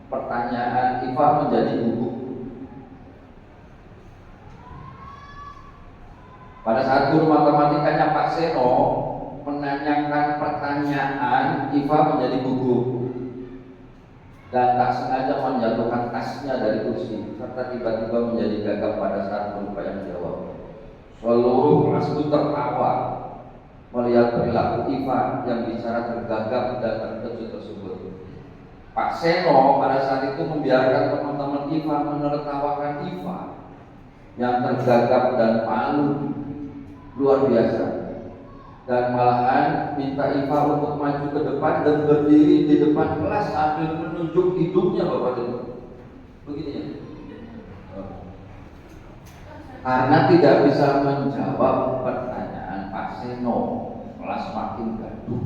pertanyaan, Iva menjadi gugup. Pada saat guru matematikanya Pak Seno menanyakan pertanyaan, Iva menjadi gugup dan tak sengaja menjatuhkan tasnya dari kursi, serta tiba-tiba menjadi gagap pada saat berupaya menjawab. Seluruh kelas itu tertawa melihat perilaku Iva yang bicara tergagap dan terkejut tersebut. Pak Seno pada saat itu membiarkan teman-teman Iva menertawakan Iva yang tergagap dan malu luar biasa, dan malahan minta Iva untuk maju ke depan dan berdiri di depan kelas sambil menunjuk hidungnya Bapak dan Ibu. Begini ya. Karena tidak bisa menjawab pertanyaan Pak Seno, kelas makin gaduh,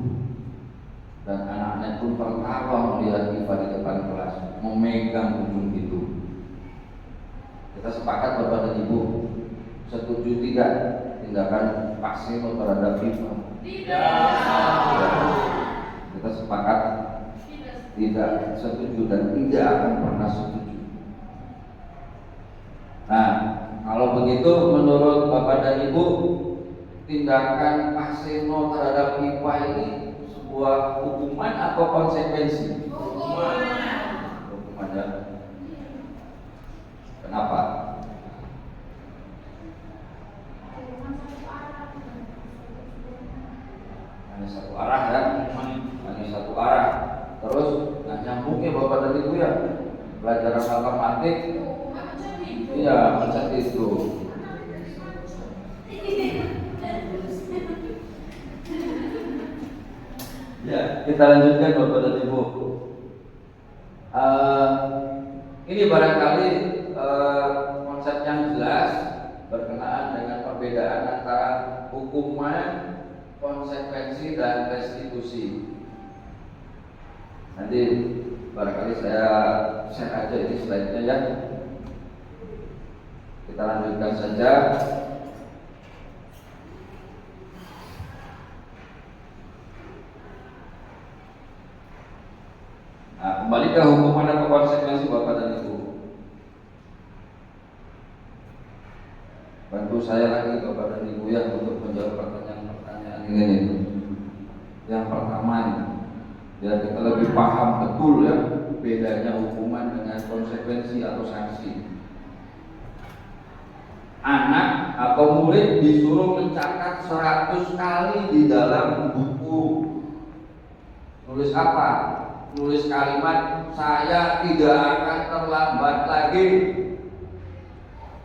dan anak-anak pun tertawa melihat Iva di depan kelas memegang ujung hidung. Kita sepakat Bapak dan Ibu, setuju tidak tindakan Pak Seno terhadap Iva? Tidak. Kita sepakat tidak setuju dan tidak akan pernah setuju. Nah, kalau begitu menurut Bapak dan Ibu, tindakan Pak Seno terhadap Iva ini sebuah hukuman atau konsekuensi? Hukuman ya. Kenapa? Hanya satu arah ya, hanya satu arah. Terus nggak nyambung ya Bapak dan Ibu ya, pelajaran matematik. Iya, macam itu. Ya, kita lanjutkan Bapak dan Ibu. Ini barangkali konsep yang jelas berkenaan dengan perbedaan antara hukuman, konsekuensi, dan restitusi. Nanti barangkali saya share aja ini slide-nya ya. Kita lanjutkan saja. Kembali ke hukuman atau konsekuensi Bapak dan Ibu. Bantu saya lagi Bapak dan Ibu ya untuk menjawab pertanyaan-pertanyaan ini. Yang pertama, ya kita lebih paham betul ya bedanya hukuman dengan konsekuensi atau sanksi. Anak atau murid disuruh mencatat 100 kali di dalam buku. Nulis apa? Nulis kalimat saya tidak akan terlambat lagi.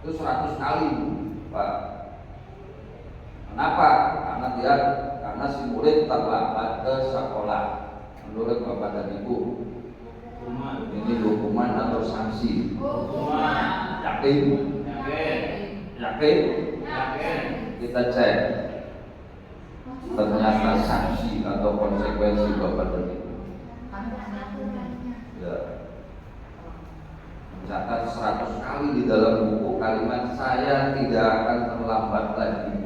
Itu 100 kali, Pak. Kenapa? Karena si murid terlambat ke sekolah. Menurut Bapak dan Ibu, ini hukuman atau sanksi? Yakin? Yakin? Kita cek. Ternyata sanksi atau konsekuensi Bapak dan Ibu. Ya. Mencatat 100 kali di dalam buku kalimat saya tidak akan terlambat lagi.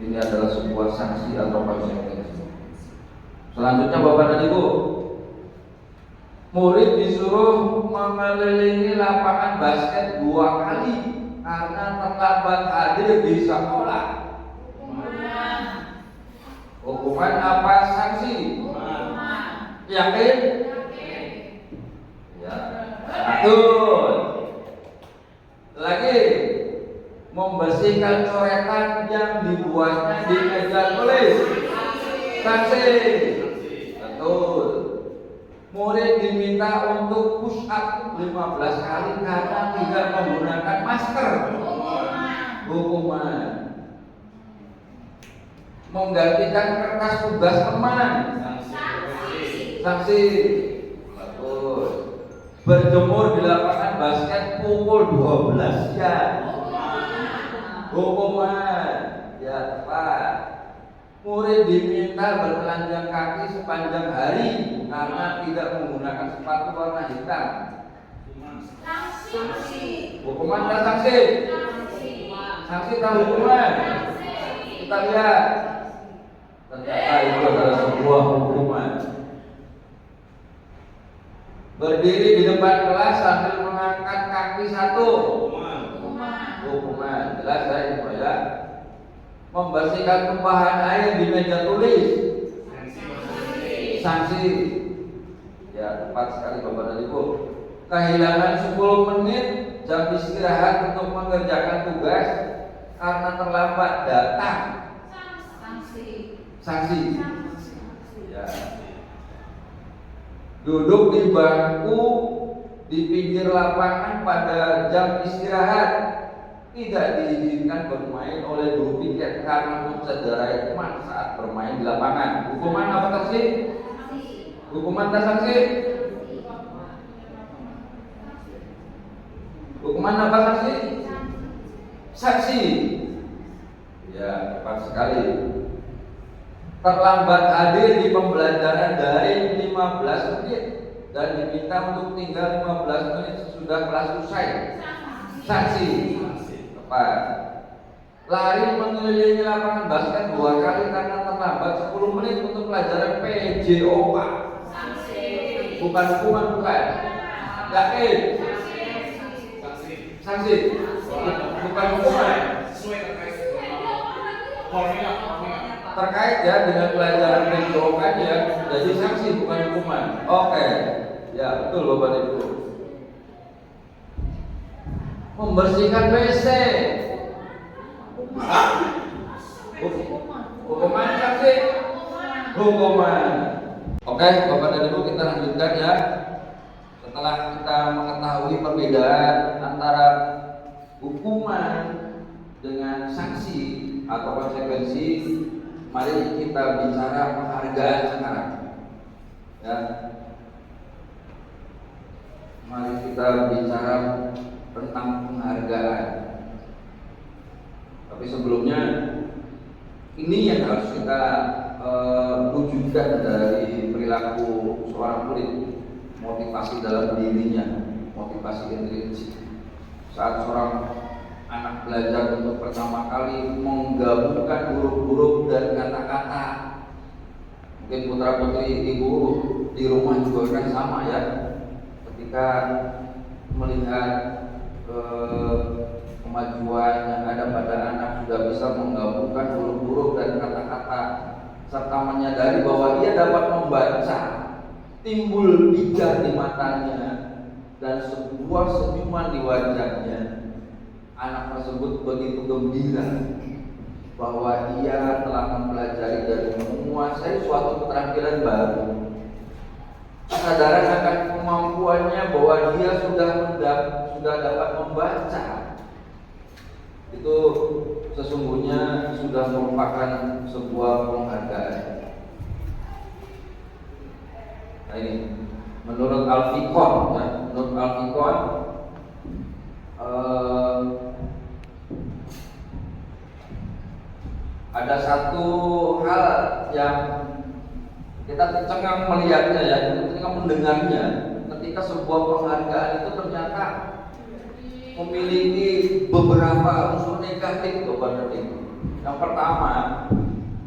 Ini adalah sebuah sanksi atau konsekuensi. Selanjutnya Bapak dan Ibu, murid disuruh mengelilingi lapangan basket 2 kali karena terlambat hadir di sekolah. Hukuman apa sanksi? Yakin? Ya. Betul. Lagi membersihkan coretan yang dibuatnya di meja tulis. Sanksi. Betul. Murid diminta untuk push up 15 kali karena tidak menggunakan masker. Hukuman. Menggantikan kertas tugas teman. Sanksi. Betul. Berjemur di lapangan basket pukul 12 jam. Hukuman. Ya tepat. Murid diminta bertelanjang kaki sepanjang hari karena tidak menggunakan sepatu warna hitam. Sanksi. Hukuman dan sanksi. Sanksi dan hukuman. Kita lihat. Ternyata itu adalah sebuah hukuman. Berdiri di depan kelas sambil mengangkat kaki satu. Hukuman. Jelas ya. Membersihkan tumpahan air di meja tulis. Sanksi. Ya tepat sekali Bapak dan Ibu. Kehilangan 10 menit jam istirahat untuk mengerjakan tugas karena terlambat datang. Sanksi. Ya. Duduk di bangku di pinggir lapangan pada jam istirahat tidak diizinkan bermain oleh guru piket karena mencederai teman saat bermain di lapangan. Hukuman apa sanksi? Hukuman dan sanksi? Hukuman apa sanksi? Sanksi. Ya, tepat sekali. Terlambat hadir di pembelajaran daring 15 menit dan diminta untuk tinggal 15 menit sesudah kelas usai. Sanksi. Tepat. Lari mengelilingi lapangan basket 2 kali karena terlambat 10 menit untuk pelajaran PJOK. Bukan hukuman, bukan. Yakin? Sanksi. Bukan hukuman. Terkait ya dengan pelajaran PJOK ya, jadi sanksi bukan hukuman. Oke. Ya betul Bapak Ibu. Membersihkan WC. Hukuman sanksi. Hukuman. Oke, Bapak dan Ibu kita lanjutkan ya. Setelah kita mengetahui perbedaan antara hukuman dengan sanksi atau konsekuensi, mari kita bicara penghargaan sekarang. Ya. Mari kita bicara tentang penghargaan. Tapi sebelumnya ini yang harus kita wujudkan dari perilaku seorang murid, motivasi dalam dirinya, motivasi intrinsik. Saat seorang anak belajar untuk pertama kali menggabungkan huruf-huruf dan kata-kata, mungkin putra putri ibu di rumah juga kan sama ya. Ketika melihat kemajuan yang ada pada anak, sudah bisa menggabungkan huruf-huruf dan kata-kata, serta menyadari bahwa ia dapat membaca, timbul bijak di matanya dan sebuah senyuman di wajahnya. Anak tersebut begitu gembira bahwa ia telah mempelajari dan menguasai suatu keterampilan baru. Kesadaran akan kemampuannya bahwa dia sudah dapat membaca itu sesungguhnya sudah merupakan sebuah penghargaan. Nah ini menurut Al-Fiqh ya, menurut Al-Fiqh ada satu hal yang kita cengang melihatnya ya, ketika mendengarnya, ketika sebuah penghargaan itu ternyata memiliki beberapa unsur negatif kepada diri. Yang pertama,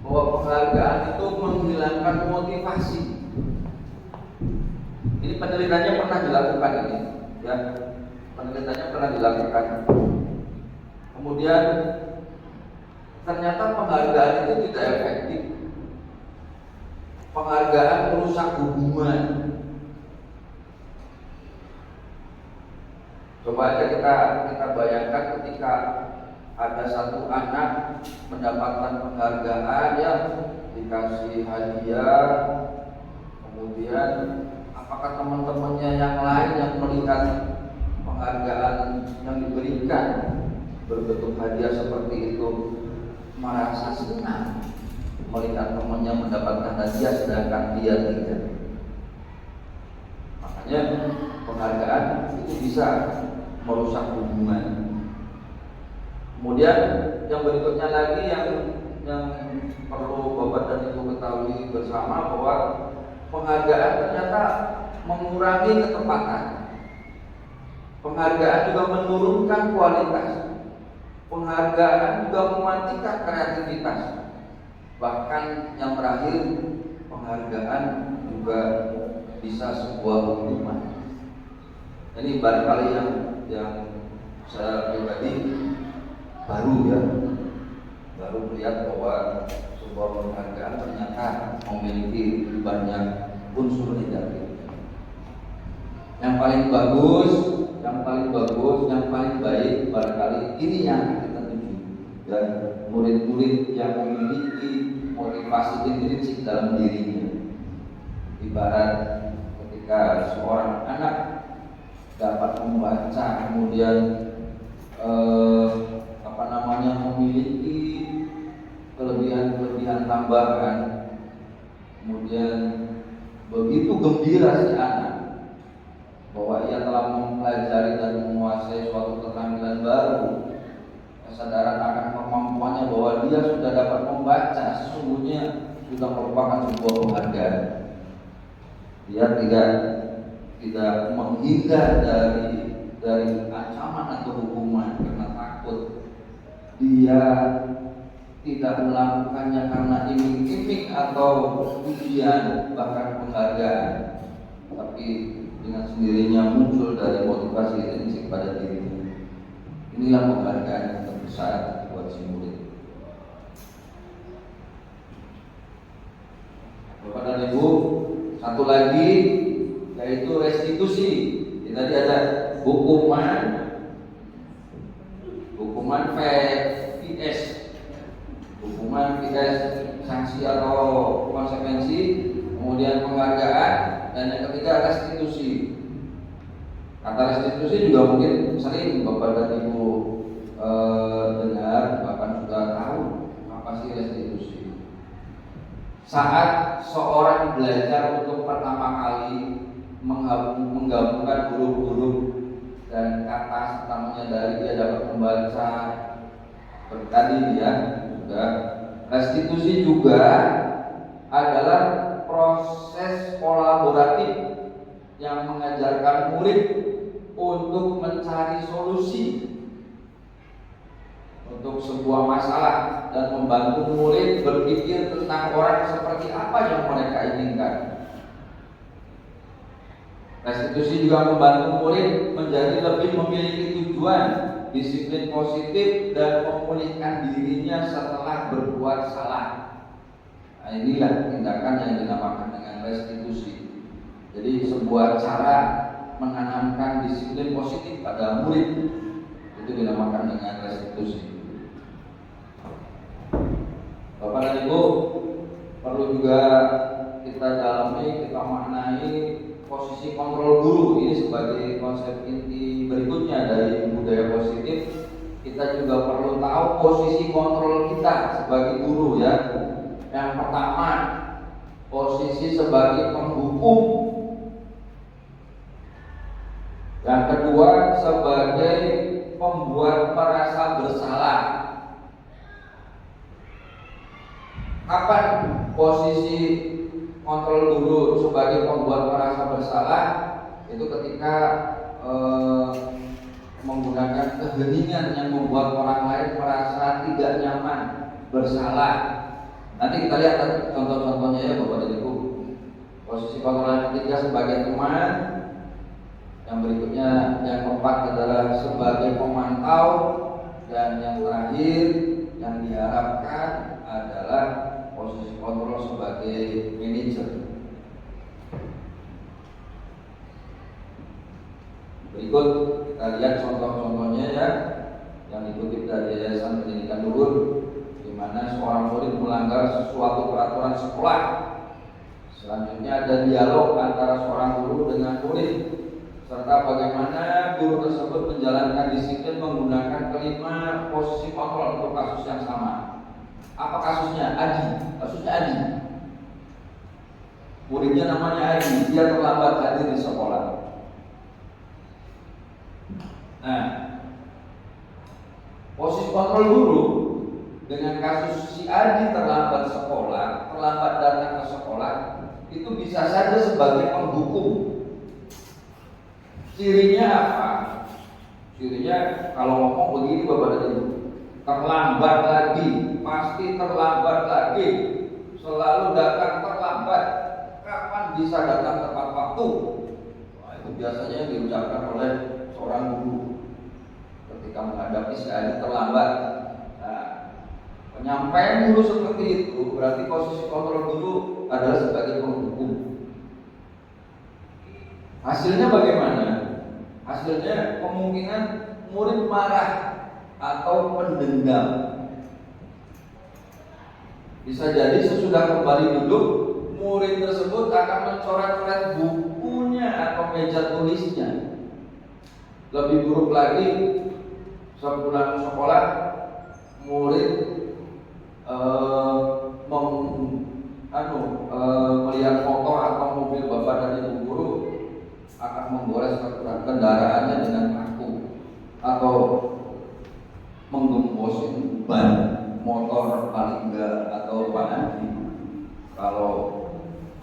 bahwa penghargaan itu menghilangkan motivasi. Ini penelitiannya pernah dilakukan ini, ya. Penelitiannya pernah dilakukan. Kemudian ternyata penghargaan itu tidak efektif. Penghargaan merusak hubungan. Coba aja kita bayangkan ketika ada satu anak mendapatkan penghargaan ya, dikasih hadiah, kemudian apakah teman-temannya yang lain yang melihat penghargaan yang diberikan berbentuk hadiah seperti itu merasa senang melihat temannya mendapatkan hadiah sedangkan dia tidak. Makanya penghargaan itu bisa merusak hubungan. Kemudian yang berikutnya lagi yang perlu Bapak dan Ibu ketahui bersama bahwa penghargaan ternyata mengurangi ketepatan. Penghargaan juga menurunkan kualitas. Penghargaan juga mematikan kreativitas. Bahkan yang terakhir, penghargaan juga bisa sebuah hukuman. Ini barangkali yang saya pribadi baru melihat bahwa sebuah penghargaan ternyata memiliki banyak unsur negatif. Yang paling bagus, yang paling baik barangkali ini yang kita tuju. Dan murid-murid yang memiliki motivasi intrinsik dalam dirinya. Ibarat ketika seorang anak dapat membaca, kemudian memiliki kelebihan tambahan, kemudian begitu gembira si anak bahwa ia telah mempelajari dan menguasai suatu keterampilan baru, kesadaran akan kemampuannya bahwa dia sudah dapat membaca sesungguhnya sudah merupakan sebuah penghargaan. Dia tidak menghindar dari ancaman atau hukuman karena takut. Dia tidak melakukannya karena iming-iming atau ujian bahkan penghargaan, tapi dengan sendirinya muncul dari motivasi intrinsik pada dirinya. Inilah penghargaan yang terbesar buat si murid. Bapak dan Ibu, satu lagi yaitu restitusi. Ini tadi ada hukuman VS, hukuman VS sanksi atau konsekuensi, kemudian penghargaan, dan yang ketiga restitusi. Kata restitusi juga mungkin sering Bapak dan Ibu dengar, bahkan sudah tahu apa sih restitusi. Saat seorang belajar untuk pertama kali menggabungkan huruf-huruf dan kata serta menyadari dia dapat membaca tadi ya, sudah. Restitusi juga adalah proses kolaboratif yang mengajarkan murid untuk mencari solusi untuk sebuah masalah dan membantu murid berpikir tentang orang seperti apa yang mereka inginkan. Restitusi juga membantu murid menjadi lebih memiliki tujuan, disiplin positif, dan memulihkan dirinya setelah berbuat salah. Nah, inilah tindakan yang dinamakan dengan restitusi. Jadi sebuah cara menanamkan disiplin positif pada murid, itu dinamakan dengan restitusi. Bapak dan Ibu, perlu juga kita dalami, kita maknai posisi kontrol guru ini sebagai konsep inti berikutnya dari budaya positif. Kita juga perlu tahu posisi kontrol kita sebagai guru, ya. Yang pertama, posisi sebagai penghukum. Yang kedua, sebagai pembuat merasa bersalah. Kapan posisi kontrol guru sebagai pembuat merasa bersalah? Itu ketika menggunakan keheningan yang membuat orang lain merasa tidak nyaman, bersalah. Nanti kita lihat contoh-contohnya, ya Bapak dan Ibu. Posisi kontrol yang ketiga sebagai teman. Yang berikutnya, yang keempat adalah sebagai pemantau. Dan yang terakhir yang diharapkan adalah posisi kontrol sebagai manajer. Berikut kita lihat contoh-contohnya, ya, yang dikutip dari Yayasan Pendidikan Luhur, di mana seorang murid melanggar sesuatu peraturan sekolah. Selanjutnya ada dialog antara seorang guru dengan murid, serta bagaimana guru tersebut menjalankan disiplin menggunakan kelima posisi kontrol untuk kasus yang sama. Apa kasusnya? Kasusnya Adi. Muridnya namanya Adi, dia terlambat hadir di sekolah. Nah, posisi kontrol guru dengan kasus si Adi terlambat datang ke sekolah, itu bisa saja sebagai penghukum. Cirinya apa? Cirinya kalau ngomong begini Bapak dan Ibu, terlambat lagi, pasti terlambat lagi, selalu datang terlambat, kapan bisa datang tepat waktu? Nah, itu biasanya yang diucapkan oleh seorang guru ketika menghadapi si Adi terlambat. Nah, penyampaian guru seperti itu berarti posisi kontrol guru adalah sebagai penghukum. Hasilnya bagaimana? Hasilnya kemungkinan murid marah atau pendendam. Bisa jadi sesudah kembali duduk, murid tersebut akan mencoret-coret bukunya atau meja tulisnya. Lebih buruk lagi, sepulang sekolah, murid melihat motor atau mobil bapak dan ibu guru, akan menggores kendaraannya dengan paku atau menggembosin ban motor paling enggak atau panah. Kalau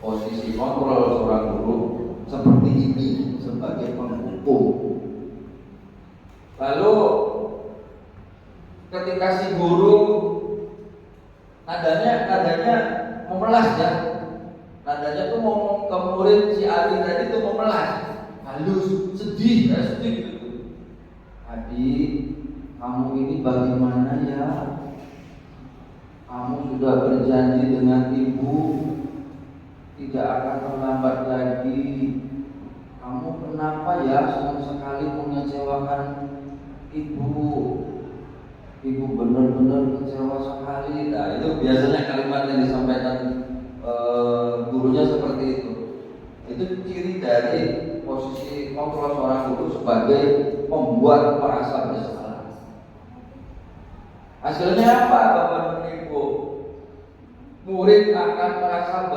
posisi kontrol seorang guru seperti ini sebagai penghukum. Lalu ketika si guru nadanya memelas, ya, nadanya tuh ngomong ke murid si Adi tadi tuh memelas, halus, sedih gitu. Adi, kamu ini bagaimana ya? Kamu sudah berjanji dengan ibu tidak akan terlambat lagi. Kamu kenapa ya senang sekali mengecewakan ibu? Ibu benar-benar kecewa sekali. Nah, itu biasanya kalimat yang disampaikan gurunya seperti itu. Itu ciri dari posisi kontrol seorang guru sebagai pembuat merasa bersalah. Hasilnya apa, Bapak dan Ibu? Murid akan merasa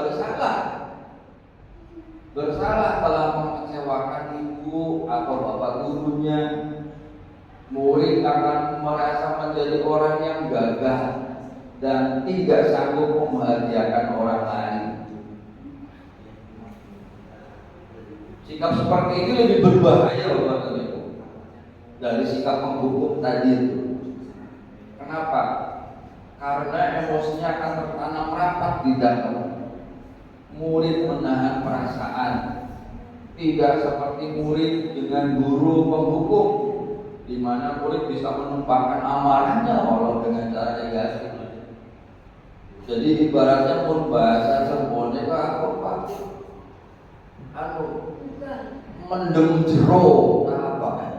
bersalah telah mengecewakan ibu atau bapak gurunya. Murid akan merasa menjadi orang yang gagah dan tidak sanggup membahagiakan orang lain. Sikap seperti ini lebih berbahaya Bapak dan Ibu dari sikap penghukum tadi itu. Kenapa? Karena emosinya akan tertanam rapat di dalam. Murid menahan perasaan, Tidak seperti murid dengan guru penghukum, di mana murid bisa menumpahkan amarahnya walau dengan cara negatif. Jadi ibaratnya pun bahasa semuanya apa? Mendem jero, apa kan?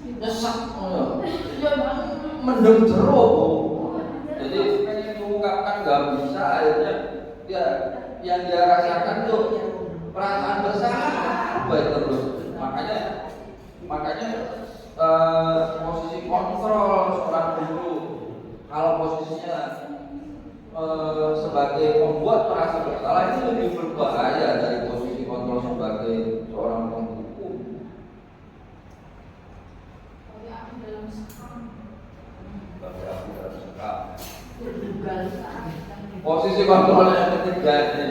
Nyesek, mendem jero. Jadi pengen mengungkapkan nggak bisa, akhirnya dia yang dia rasakan tuh perasaan bersalah terus. Makanya posisi kontrol seorang guru kalau posisinya sebagai pembuat merasa bersalah itu lebih berbahaya dari posisi kontrol sebagai seorang penghukum. Posisi kontrol yang ketiga ini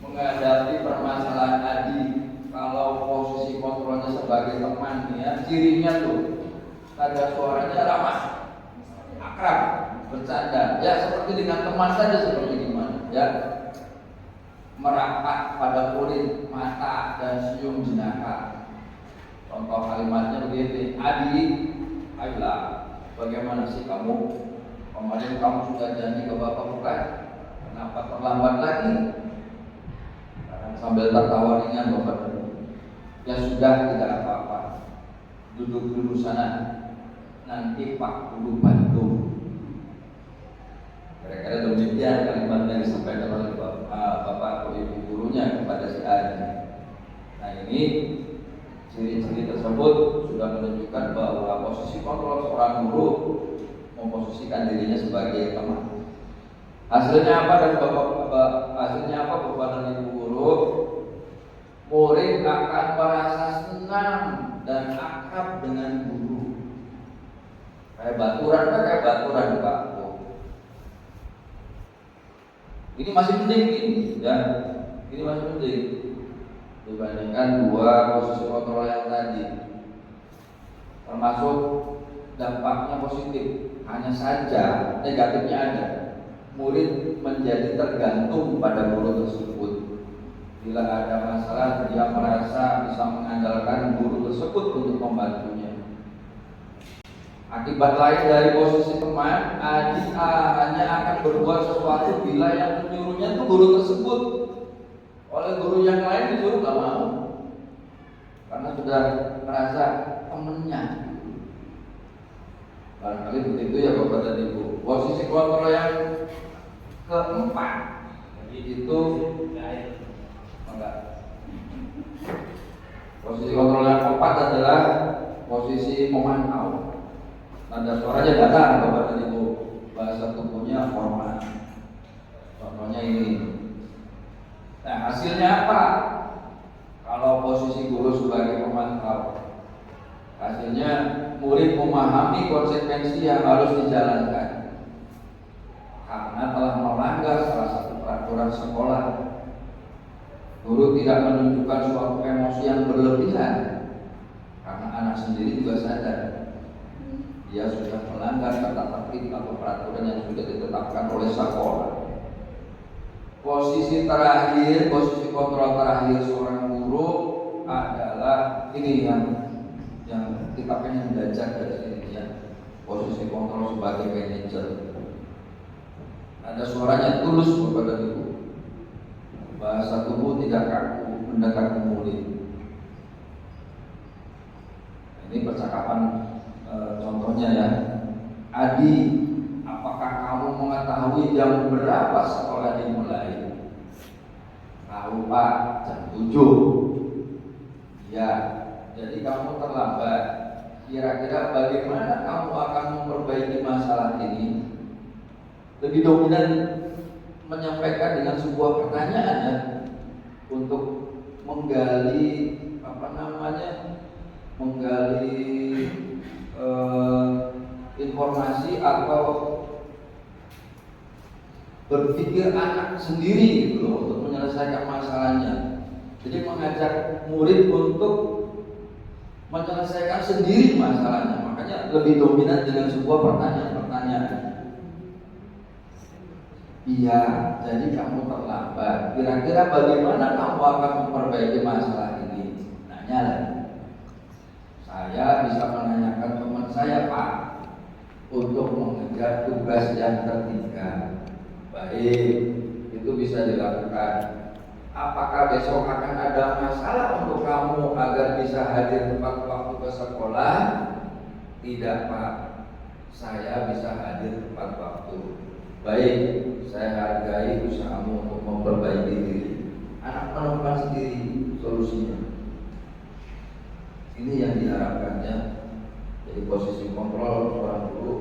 menghadapi permasalahan tadi. Kalau posisi kontrolnya sebagai teman ya, cirinya tuh ada suaranya ramah, akrab, bercanda, ya seperti dengan teman saja, seperti gimana ya, merapat pada kulit, mata dan senyum jenaka. Contoh kalimatnya begini, adik, ayolah, bagaimana sih kamu? Kemarin kamu sudah janji ke bapak bukan? Kenapa terlambat lagi? Sambil tertawa ringan bapak, ya sudah, tidak apa-apa, duduk dulu sana, nanti Pak Guru bantu. Kira-kira demikian kalimat yang disampaikan oleh bapak atau ibu gurunya kepada si Adi. Nah ini ciri-ciri tersebut sudah menunjukkan bahwa posisi kontrol seorang guru memposisikan dirinya sebagai teman. Hasilnya apa dan hasilnya apa bapak dan ibu guru? Murid akan merasa senang dan akrab dengan guru. Kayak baturan Pak. Ini masih penting ini, ya. Ini masih penting dibandingkan dua posisi kontrol yang tadi. Termasuk dampaknya positif. Hanya saja negatifnya ada. Murid menjadi tergantung pada guru tersebut. Bila ada masalah, dia merasa bisa mengandalkan guru tersebut untuk membantunya. Akibat lain dari posisi teman, adik hanya akan berbuat sesuatu bila yang menyuruhnya itu guru tersebut. Oleh guru yang lain disuruh gak mau, karena sudah merasa temennya. Barangkali begitu ya Bapak dan Ibu. Posisi kontrol yang keempat itu posisi kontrol yang keempat adalah posisi memantau. Tanda suaranya datang Bapak dan Ibu, bahasa tubuhnya formal. Contohnya ini. Nah hasilnya apa? Kalau posisi guru sebagai pemantau, hasilnya murid memahami konsekuensi yang harus dijalankan karena telah melanggar salah satu peraturan sekolah. Guru tidak menunjukkan suatu emosi yang berlebihan karena anak sendiri juga sadar dia sudah melanggar tata tertib atau peraturan yang sudah ditetapkan oleh sekolah. Posisi terakhir, posisi kontrol terakhir seorang guru adalah ini yang kita pengen belajar dari sini ya. Posisi kontrol sebagai manajer. Ada suaranya tulus kepada Ibu. Bahasa tubuh tidak kaku mendekati murid. Ini percakapan contohnya ya. Adi, apakah kamu mengetahui jam berapa sekolah dimulai? Tahu Pak, jam 7. Ya, jadi kamu terlambat. Kira-kira bagaimana kamu akan memperbaiki masalah ini? Lebih dominan menyampaikan dengan sebuah pertanyaan ya, untuk menggali informasi atau berpikir anak sendiri gitu loh, untuk menyelesaikan masalahnya. Jadi mengajak murid untuk menyelesaikan sendiri masalahnya. makanya lebih dominan dengan sebuah pertanyaan-pertanyaan. Iya, jadi kamu terlambat. Kira-kira bagaimana kamu akan memperbaiki masalah ini? Nanya lagi. Saya bisa menanyakan teman saya, Pak, untuk mengejar tugas yang ketiga. Baik, itu bisa dilakukan. Apakah besok akan ada masalah untuk kamu agar bisa hadir tepat waktu ke sekolah? Tidak, Pak. Saya bisa hadir tepat waktu. Baik, saya hargai usahamu untuk memperbaiki diri. Anak menemukan sendiri solusinya. Ini yang diharapkannya. Jadi posisi kontrol seorang guru,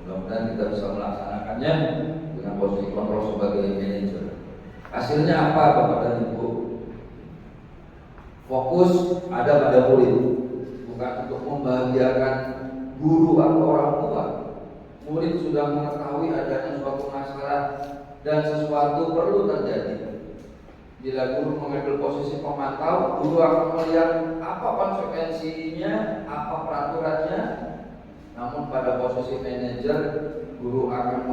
mudah-mudahan kita bisa melaksanakannya dengan posisi kontrol sebagai manajer. Hasilnya apa, Bapak dan Ibu? Fokus ada pada murid, bukan untuk membahagiakan guru atau orang tua. Murid sudah mengetahui adanya suatu masalah dan sesuatu perlu terjadi. Bila guru mengambil posisi pemantau, guru akan melihat apa konsekuensinya, apa peraturannya. Namun pada posisi manajer, guru akan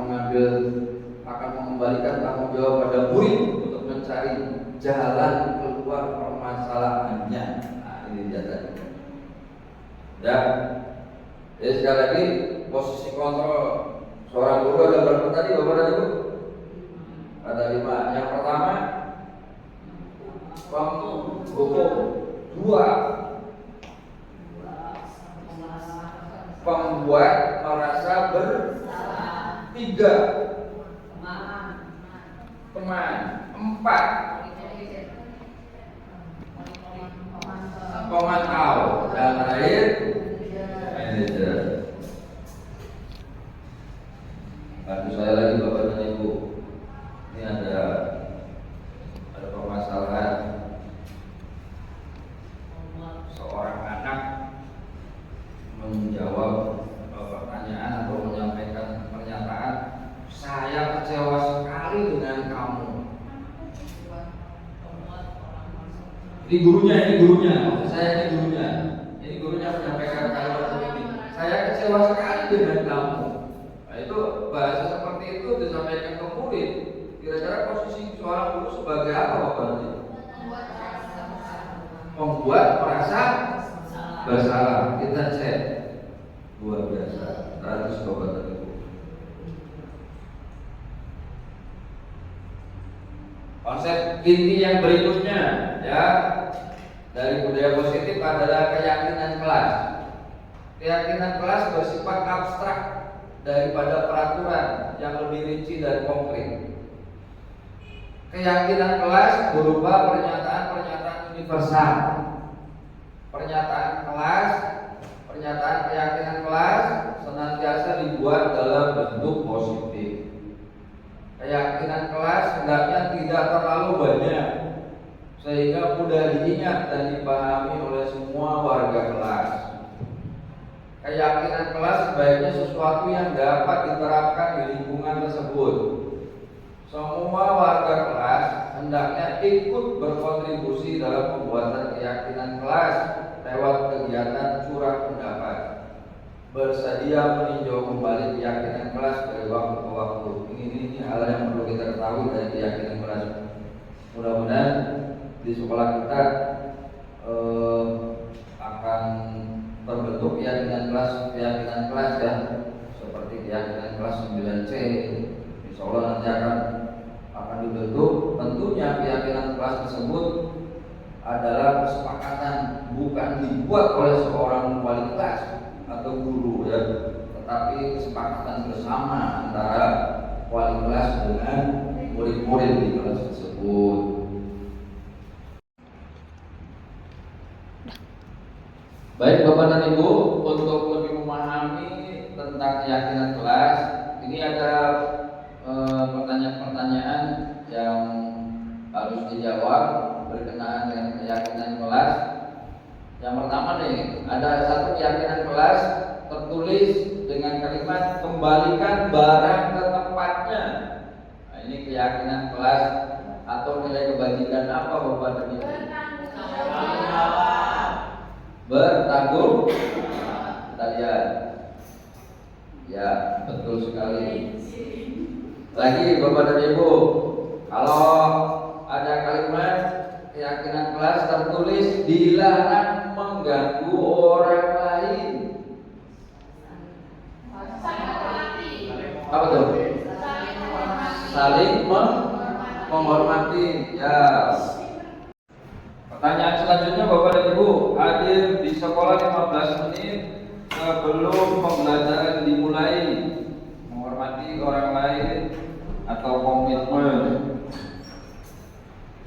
mengembalikan tanggung jawab pada murid untuk mencari jalan keluar permasalahannya. Nah, ini dia tadi. Ya, jadi sekali lagi posisi kontrol seorang guru ada berapa tadi, Bapak dan Ibu? Ada 5. Yang pertama, pembuka. 2, pembuat merasa bersalah. 3, teman. 4, pemantau. Dan terakhir, manajer. Bantu saya lagi, Bapak dan Ibu. Ini ada permasalahan seorang anak menjawab pertanyaan atau menyampaikan pernyataan, saya kecewa sekali dengan kamu. Ini gurunya, maksud saya ini gurunya menyampaikan kalimat ini. Saya kecewa sekali dengan kamu. Nah, itu bahasa seperti itu disampaikan ke murid. Kira-kira posisi seorang guru sebagai apa, Bapak? Membuat merasa bersalah. Kita cek. Luar biasa. 100 Bapak dan Ibu. Konsep inti yang berikutnya, ya, dari budaya positif adalah keyakinan kelas. Keyakinan kelas bersifat abstrak daripada peraturan yang lebih rinci dan konkret. Keyakinan kelas berupa pernyataan-pernyataan universal. Pernyataan keyakinan kelas senantiasa dibuat dalam bentuk positif. Keyakinan kelas hendaknya tidak terlalu banyak sehingga mudah diingat dan dipahami oleh semua warga kelas. Keyakinan kelas sebaiknya sesuatu yang dapat diterapkan di lingkungan tersebut. Semua warga kelas hendaknya ikut berkontribusi dalam pembuatan keyakinan kelas lewat kegiatan curah pendapat. Bersedia meninjau kembali keyakinan kelas dari waktu ke waktu. Ini hal yang perlu kita ketahui dari keyakinan kelas. Mudah-mudahan di sekolah kita akan terbentuk keyakinan kelas ya, seperti keyakinan kelas 9C. Insya Allah nanti akan dibentuk. Tentunya keyakinan kelas tersebut adalah kesepakatan, bukan dibuat oleh seorang wali kelas atau guru ya, tetapi kesepakatan bersama antara wali kelas dengan murid-murid di kelas tersebut. Baik Bapak dan Ibu, untuk lebih memahami tentang keyakinan kelas, ini ada pertanyaan-pertanyaan yang harus dijawab berkenaan dengan keyakinan kelas. Yang pertama nih, ada satu keyakinan kelas tertulis dengan kalimat kembalikan barang ke tempatnya. Nah, ini keyakinan kelas atau nilai kebajikan apa Bapak dan Ibu? Bertanggung sekalian. Ya, betul sekali. Lagi Bapak dan Ibu, kalau ada kalimat keyakinan kelas tertulis dilarang mengganggu orang lain. Apa tuh? Saling menghormati. Ya. Pertanyaan selanjutnya Bapak dan Ibu, hadir di sekolah 15 menit sebelum pembelajaran dimulai, menghormati orang lain atau komitmen.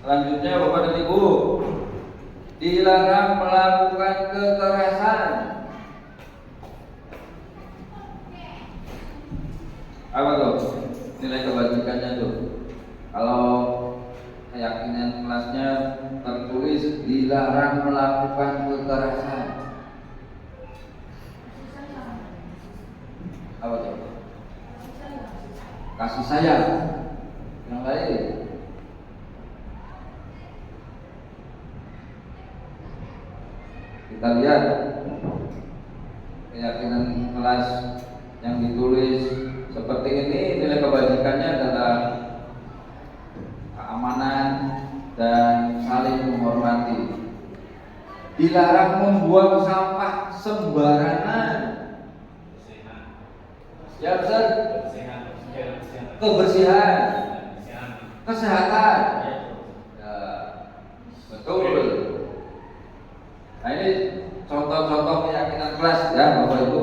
Selanjutnya Bapak dan Ibu, dilarang melakukan kekerasan. Apa tuh? Nilai kebajikannya tuh. Kalau keyakinan kelasnya tertulis dilarang melakukan kekerasan. Apa tuh? Kasih sayang. Yang lain. Kita lihat keyakinan kelas yang ditulis seperti ini, nilai kebajikannya adalah keamanan dan saling menghormati. Dilarang membuang sampah sembarangan. Ya Ustaz? Kebersihan, kesehatan. Ya, betul. Nah ini contoh-contoh keyakinan kelas ya Bapak Ibu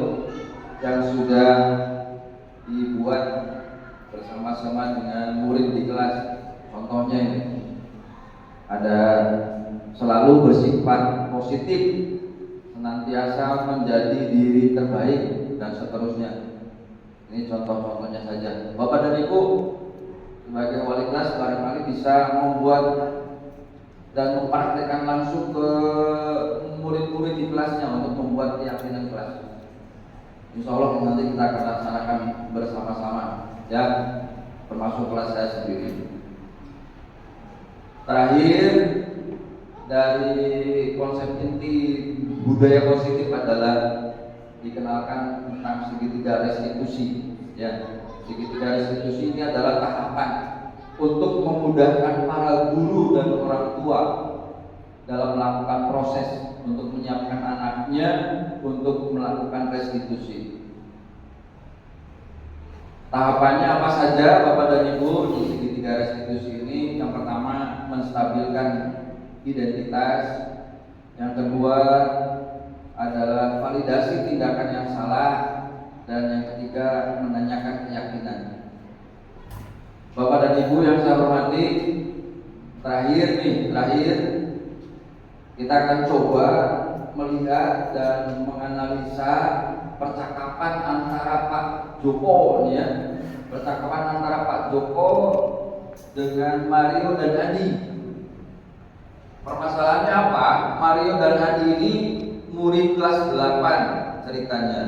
yang sudah dibuat bersama-sama dengan murid di kelas. Contohnya ini ada selalu bersifat positif, senantiasa menjadi diri terbaik dan seterusnya. Ini contoh-contohnya saja. Bapak dan Ibu sebagai wali kelas barangkali bisa membuat dan mempraktikkan langsung ke murid-murid di kelasnya untuk membuat keyakinan kelas. Insya Allah nanti kita akan laksanakan bersama-sama ya, termasuk kelas saya sendiri. Terakhir dari konsep inti budaya positif adalah dikenalkan tentang segitiga restitusi. Ya, segitiga restitusi ini adalah tahapan untuk memudahkan para guru dan orang tua dalam melakukan proses untuk menyiapkan anaknya untuk melakukan restitusi. Tahapannya apa saja Bapak dan Ibu di segitiga restitusi ini? Yang pertama, menstabilkan identitas. Yang kedua adalah validasi tindakan yang salah. Dan yang ketiga, menanyakan keyakinan. Bapak dan Ibu yang saya hormati, terakhir kita akan coba melihat dan menganalisa percakapan antara Pak Joko ya. Percakapan antara Pak Joko dengan Mario dan Adi. Permasalahannya apa? Mario dan Adi ini murid kelas 8 ceritanya.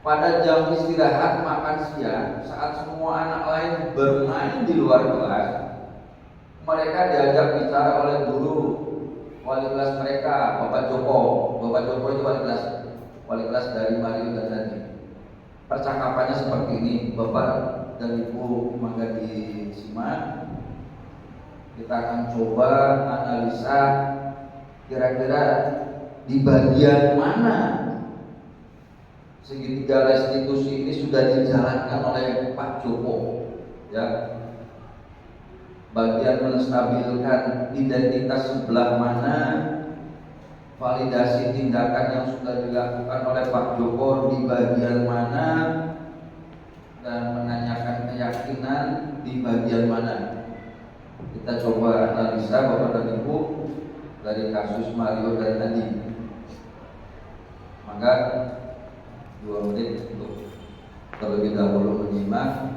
Pada jam istirahat makan siang, saat semua anak lain bermain di luar kelas, mereka diajak bicara oleh guru wali kelas mereka, Bapak Joko. Bapak Joko itu wali kelas dari Mario dan Adi. Percakapannya seperti ini, Bapak dan Ibu mangga disimak. Kita akan coba analisa kira-kira di bagian mana segitiga restitusi ini sudah dijalankan oleh Pak Joko ya. Bagian menstabilkan identitas sebelah mana, validasi tindakan yang sudah dilakukan oleh Pak Joko di bagian mana, dan menanyakan keyakinan di bagian mana. Kita coba analisa Bapak dan Ibu dari kasus Mario dan Adi. Maka 2 menit untuk terlebih dahulu menyimak.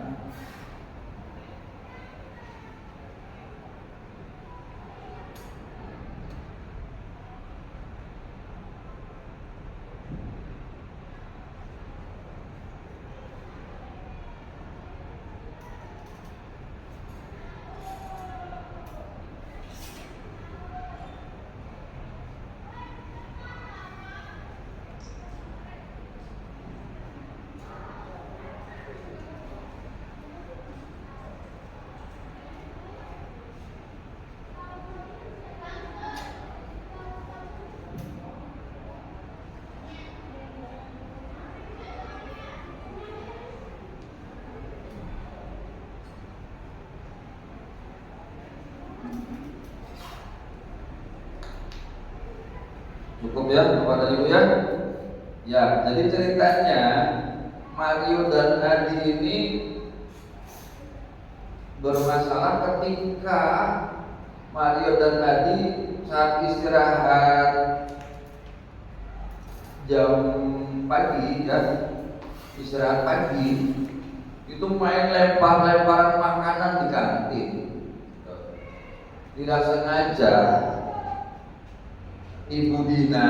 Cukup ya Bapak dan Ibu ya. Ya, jadi ceritanya Mario dan Adi ini bermasalah ketika Mario dan Adi saat istirahat jam pagi ya, istirahat pagi itu main lempar-lemparan makanan di kantin. Tidak sengaja Ibu Dina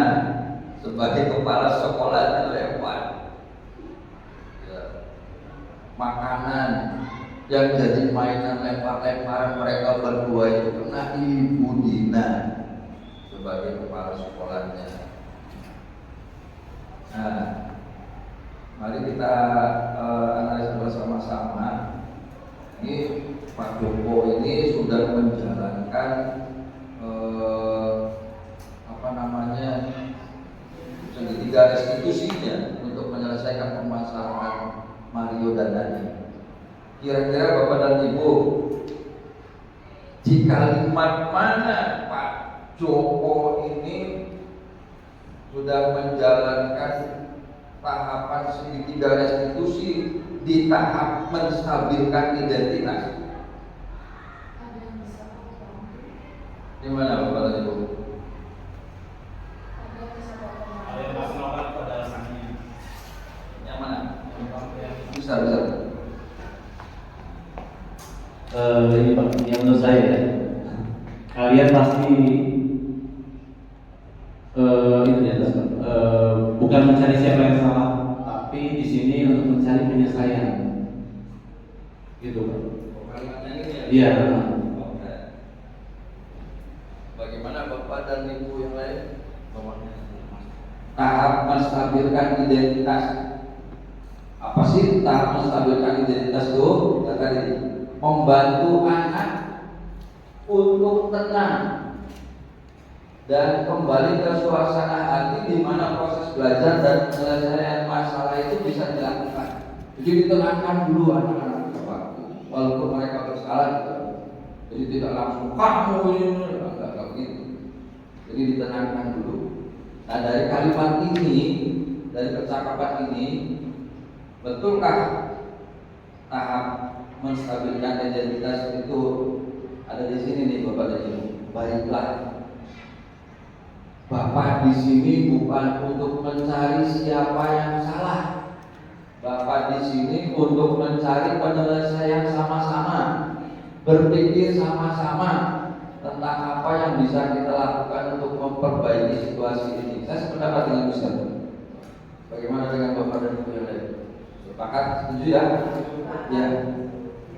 sebagai kepala sekolahnya lempar ya, makanan yang jadi mainan lempar-lemparan mereka berdua itu kena Ibu Dina sebagai kepala sekolahnya. Nah, mari kita analisa bersama-sama. Ini Pak Joko ini sudah menjalankan segitiga restitusinya untuk menyelesaikan permasalahan Mario dan Adi. Kira-kira Bapak dan Ibu, di kalimat mana Pak Joko ini sudah menjalankan tahapan segitiga restitusi di tahap menstabilkan identitas? Di mana Bapak dan Ibu? Yang mana? Bisa. Ini Pak, yang menurut saya ya, kalian pasti itu ya, bukan mencari siapa yang salah, tapi di sini untuk mencari penyelesaian, gitu Pak. Iya. Bagaimana Bapak dan Ibu yang lain? Tahap menstabilkan identitas. Apa sih tahap menstabilkan identitas itu? Tadi membantu anak untuk tenang dan kembali ke suasana hati di mana proses belajar dan penyelesaian masalah itu bisa dilakukan. Jadi ditenangkan dulu anak-anak walaupun mereka bersalah gitu. Jadi tidak langsung kamu ini enggak gitu. Jadi ditenangkan dulu. Nah, dari kalimat ini, dari percakapan ini, betulkah tahap menstabilkan identitas itu ada di sini nih Bapak dan Ibu? Baiklah, Bapak di sini bukan untuk mencari siapa yang salah. Bapak di sini untuk mencari penyelesaian sama-sama, berpikir sama-sama tentang apa yang bisa kita lakukan untuk memperbaiki situasi ini. Saya sependapat dengan Ustaz. Bagaimana dengan Bapak dan Ibu yang lain? Sepakat? Setuju ya? Ya.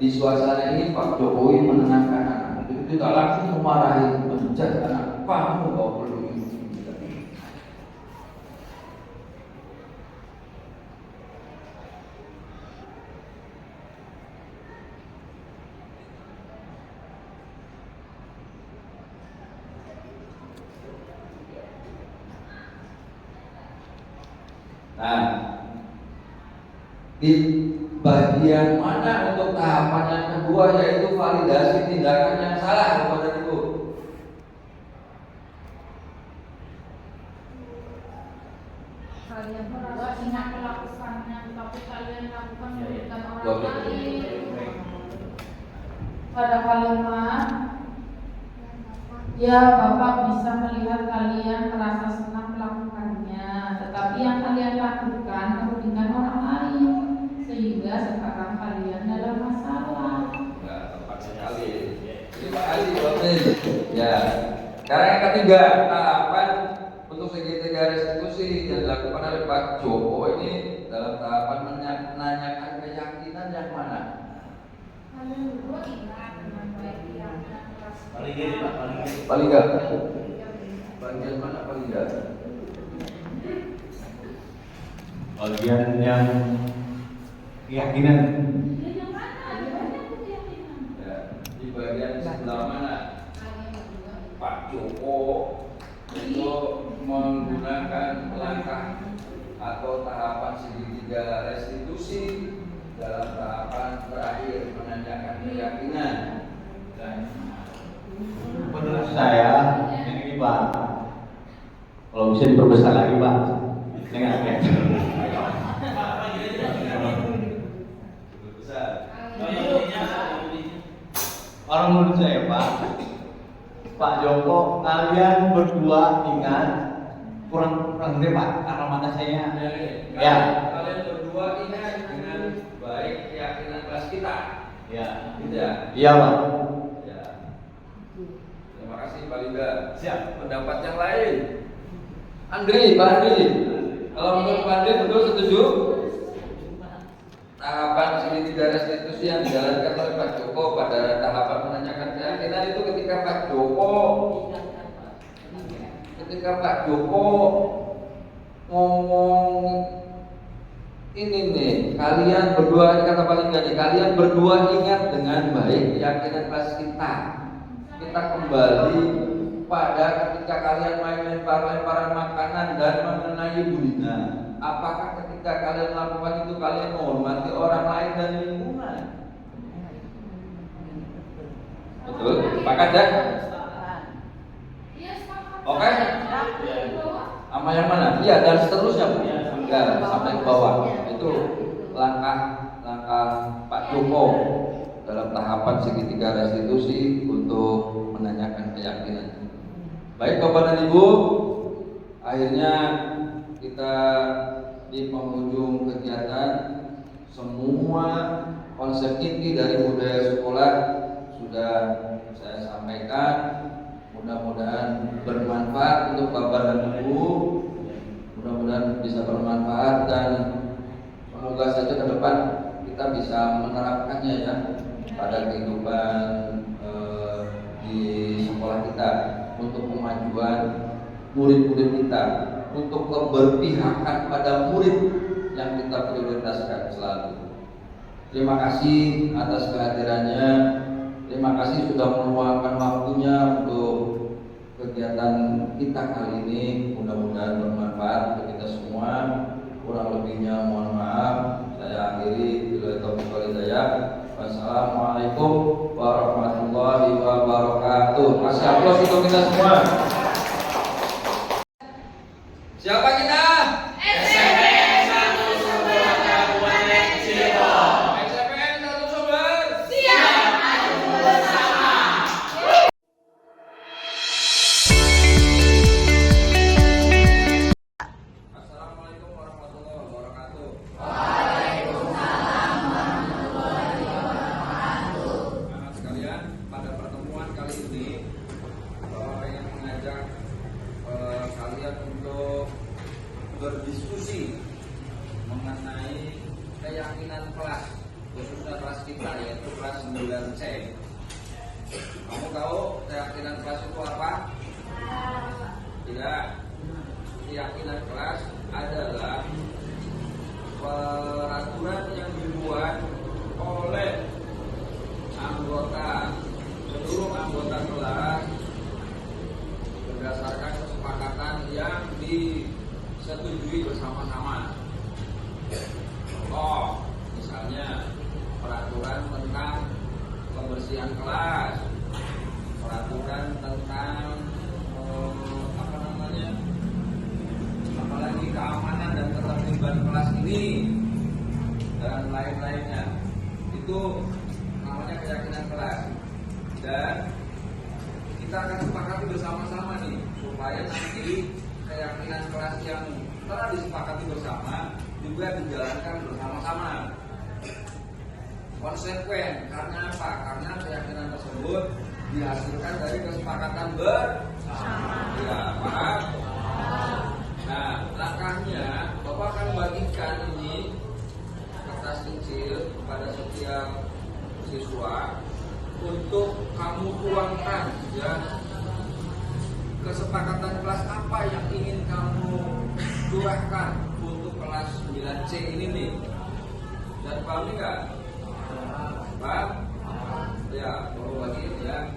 Di suasana ini Pak Jokowi menenangkan anak. Itu tidak langsung memarahi, menjat anak. Kamu kau perlu ini. Nah, di bagian mana untuk tahapan yang kedua yaitu validasi tindakan yang salah kepada Ibu? Kalian merasa ingat melakukannya, tapi kalian lakukan merugikan orang lain. Pada kalimat, ya Bapak bisa melihat kalian merasa senang melakukannya, tetapi yang kalian lakukan merugikan orang lain, sehingga sekarang kalian dalam masalah. Ya, tepat sekali. Terima kasih Bapak. Ya. Sekarang yang ketiga, tahapan untuk segitiga restitusi yang dilakukan oleh Pak Joko ini dalam tahapan menanyakan keyakinan yang mana? Kalian berdua ingat dengan baik yang Paling gini Pak, Paling enggak? Bagian mana paling enggak? bagian yang keyakinan. Ya, di bagian sebelah mana? Pak Joko itu menggunakan langkah atau tahapan segitiga restitusi dalam tahapan terakhir menanyakan keyakinan. Dan Menurut saya ini Pak, Kalau bisa diperbesar lagi Pak. Dengan orang menurut saya Pak Joko, kalian berdua ingat kurang gede Pak, karena mata saya. Ya. Kalian berdua ingat dengan baik keyakinan kelas kita. Ya. Tidak. Iya Pak. Ya. Terima kasih Pak Linda. Siap. Pendapat yang lain. Andri, Pak Andri. Kalau menurut Pak Andri betul setuju? Tahapan segitiga restitusi yang dijalankan oleh Pak Joko pada tahapan menanyakan keyakinan itu ketika Pak Joko ngomong ini nih, kalian berdua, ini kata paling gak nih, kalian berdua ingat dengan baik keyakinan kelas kita. Kita kembali pada ketika kalian main lempar-lemparan makanan dan mengenai Bu Lina. Apakah ketika kalian melakukan itu kalian menghormati orang lain dan lingkungan? Betul? Sepakat ya? Oke? Sama yang mana? Iya, dan seterusnya Bu. Enggak, sampai ke bawah. Itu langkah Pak Joko dalam tahapan segitiga restitusi untuk menanyakan keyakinan. Baik Bapak dan Ibu, akhirnya kita di penghujung kegiatan. Semua konsep inti dari budaya sekolah sudah saya sampaikan. Mudah-mudahan bermanfaat untuk Bapak dan Ibu. Mudah-mudahan bisa bermanfaat dan semoga saja ke depan kita bisa menerapkannya ya pada kehidupan di sekolah kita untuk kemajuan murid-murid kita, untuk keberpihakan pada murid yang kita prioritaskan selalu. Terima kasih atas kehadirannya. Terima kasih sudah meluangkan waktunya untuk kegiatan kita kali ini. Mudah-mudahan bermanfaat untuk kita semua. Kurang lebihnya mohon maaf. Saya akhiri. Billahi taufiq wal hidayah. Wassalamualaikum warahmatullahi wabarakatuh. Kasih aplaus untuk kita semua. Siapa kita? SPN 1 Sumber Kabupaten Cirebon. SPN 1 Sumber siap maju bersama. Assalamualaikum warahmatullahi wabarakatuh. Waalaikumsalam warahmatullahi wabarakatuh. Anak sekalian, pada pertemuan kali ini Bapak pengen mengajak kalian untuk berdiskusi mengenai keyakinan kelas, khususnya kelas kita yaitu kelas 9C. Kamu tahu keyakinan kelas itu apa? Tidak. Keyakinan kelas adalah peraturan yang dibuat oleh seluruh anggota kelas berdasarkan kesepakatan yang disetujui bersama-sama. Contoh, misalnya peraturan tentang kebersihan kelas, peraturan tentang apalagi keamanan dan ketertiban kelas ini dan lain-lainnya. Itu namanya keyakinan kelas. Dan kita akan sepakati bersama-sama nih supaya nanti keyakinan kelas yang telah disepakati bersama juga dijalankan bersama-sama konsekuen. Karena apa? Karena keyakinan tersebut dihasilkan dari kesepakatan bersama. Ya, paham? Nah, langkahnya Bapak akan bagikan ini kertas kecil kepada setiap siswa untuk kamu tuangkan ya kesepakatan kelas apa yang ingin kamu curahkan untuk kelas 9C ini nih. Dan paham nggak? Paham? Ya, baru lagi ya.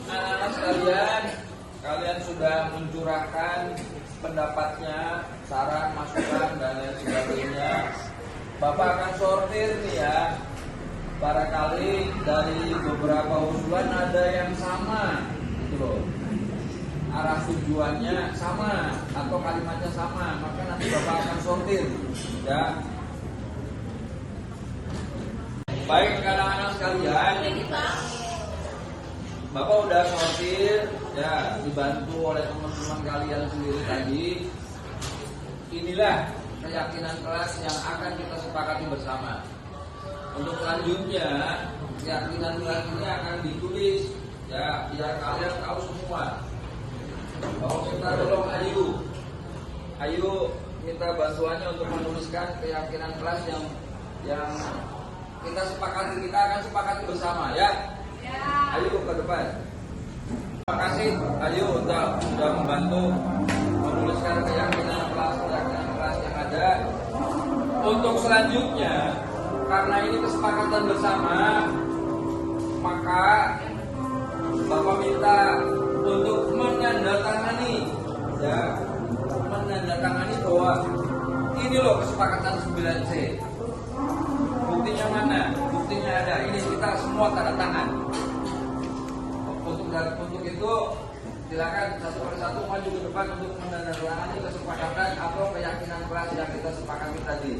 Anak-anak sekalian, kalian sudah mencurahkan pendapatnya, saran, masukan, dan lain sebagainya. Bapak akan sortir nih ya. Barangkali dari beberapa usulan ada yang sama, gitu loh. Arah tujuannya sama atau kalimatnya sama, maka nanti Bapak akan sortir, ya. Baik anak-anak sekalian, Bapak udah sortir, ya, dibantu oleh teman-teman kalian sendiri tadi. Inilah keyakinan kelas yang akan kita sepakati bersama. Untuk selanjutnya, keyakinan kelas ini akan ditulis, ya, biar kalian tahu semua. Bahwa kita tolong Ayu minta bantuannya untuk menuliskan keyakinan kelas yang kita sepakati, kita akan sepakati bersama, ya. Ayo ke depan. Terima kasih Ayu sudah membantu menuliskan keyakinan kelas yang ada. Untuk selanjutnya, karena ini kesepakatan bersama, maka Bapak minta untuk menandatangani, ya, menandatangani bahwa ini loh kesepakatan 9C. Buktinya mana? Buktinya ada. Ini kita semua tanda tangan. Untuk itu silakan satu persatu maju ke depan untuk menandatangani kesepakatan atau keyakinan kelas yang kita sepakati tadi.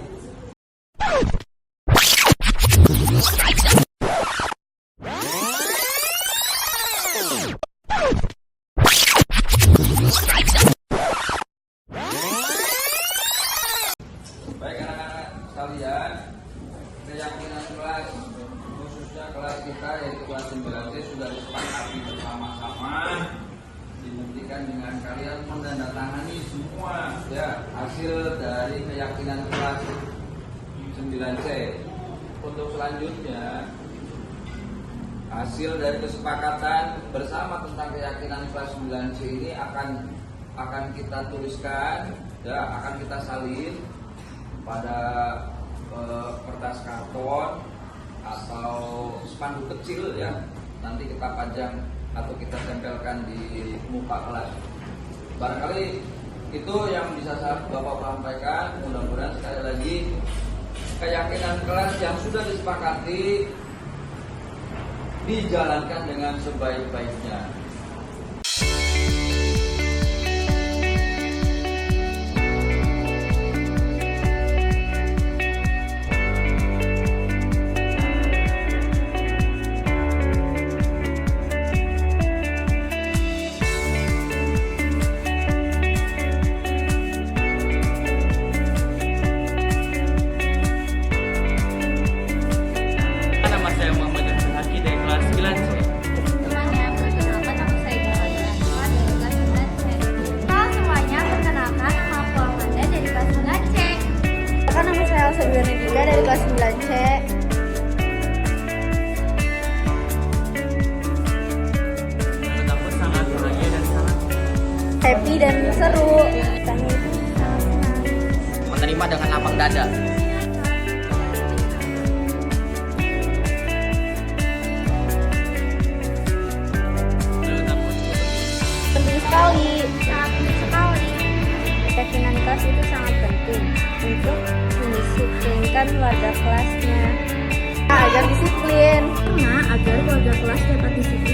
Baik anak-anak sekalian, keyakinan kelas khususnya kelas kita yaitu kelas 9C sudah disepakati bersama-sama, dibuktikan dengan kalian menandatangani semua, ya, hasil dari keyakinan kelas 9C. Untuk selanjutnya, hasil dari kesepakatan bersama tentang keyakinan kelas 9C ini akan kita tuliskan, ya, akan kita salin pada kertas karton atau spanduk kecil, ya, nanti kita pajang atau kita tempelkan di muka kelas. Barangkali itu yang bisa Bapak sampaikan. Mudah-mudahan sekali lagi keyakinan kelas yang sudah disepakati dijalankan dengan sebaik-baiknya. Dari kelas 9C. Menurut aku sangat bahagia dan sangat Happy dan seru. Kami sangat senang. menerima dengan lapang dada. Menurut aku Penting sekali. Sangat penting sekali. Keyakinan kelas itu sangat penting untuk mendisiplinkan warga kelasnya agar disiplin. Agar warga kelas dapat disiplin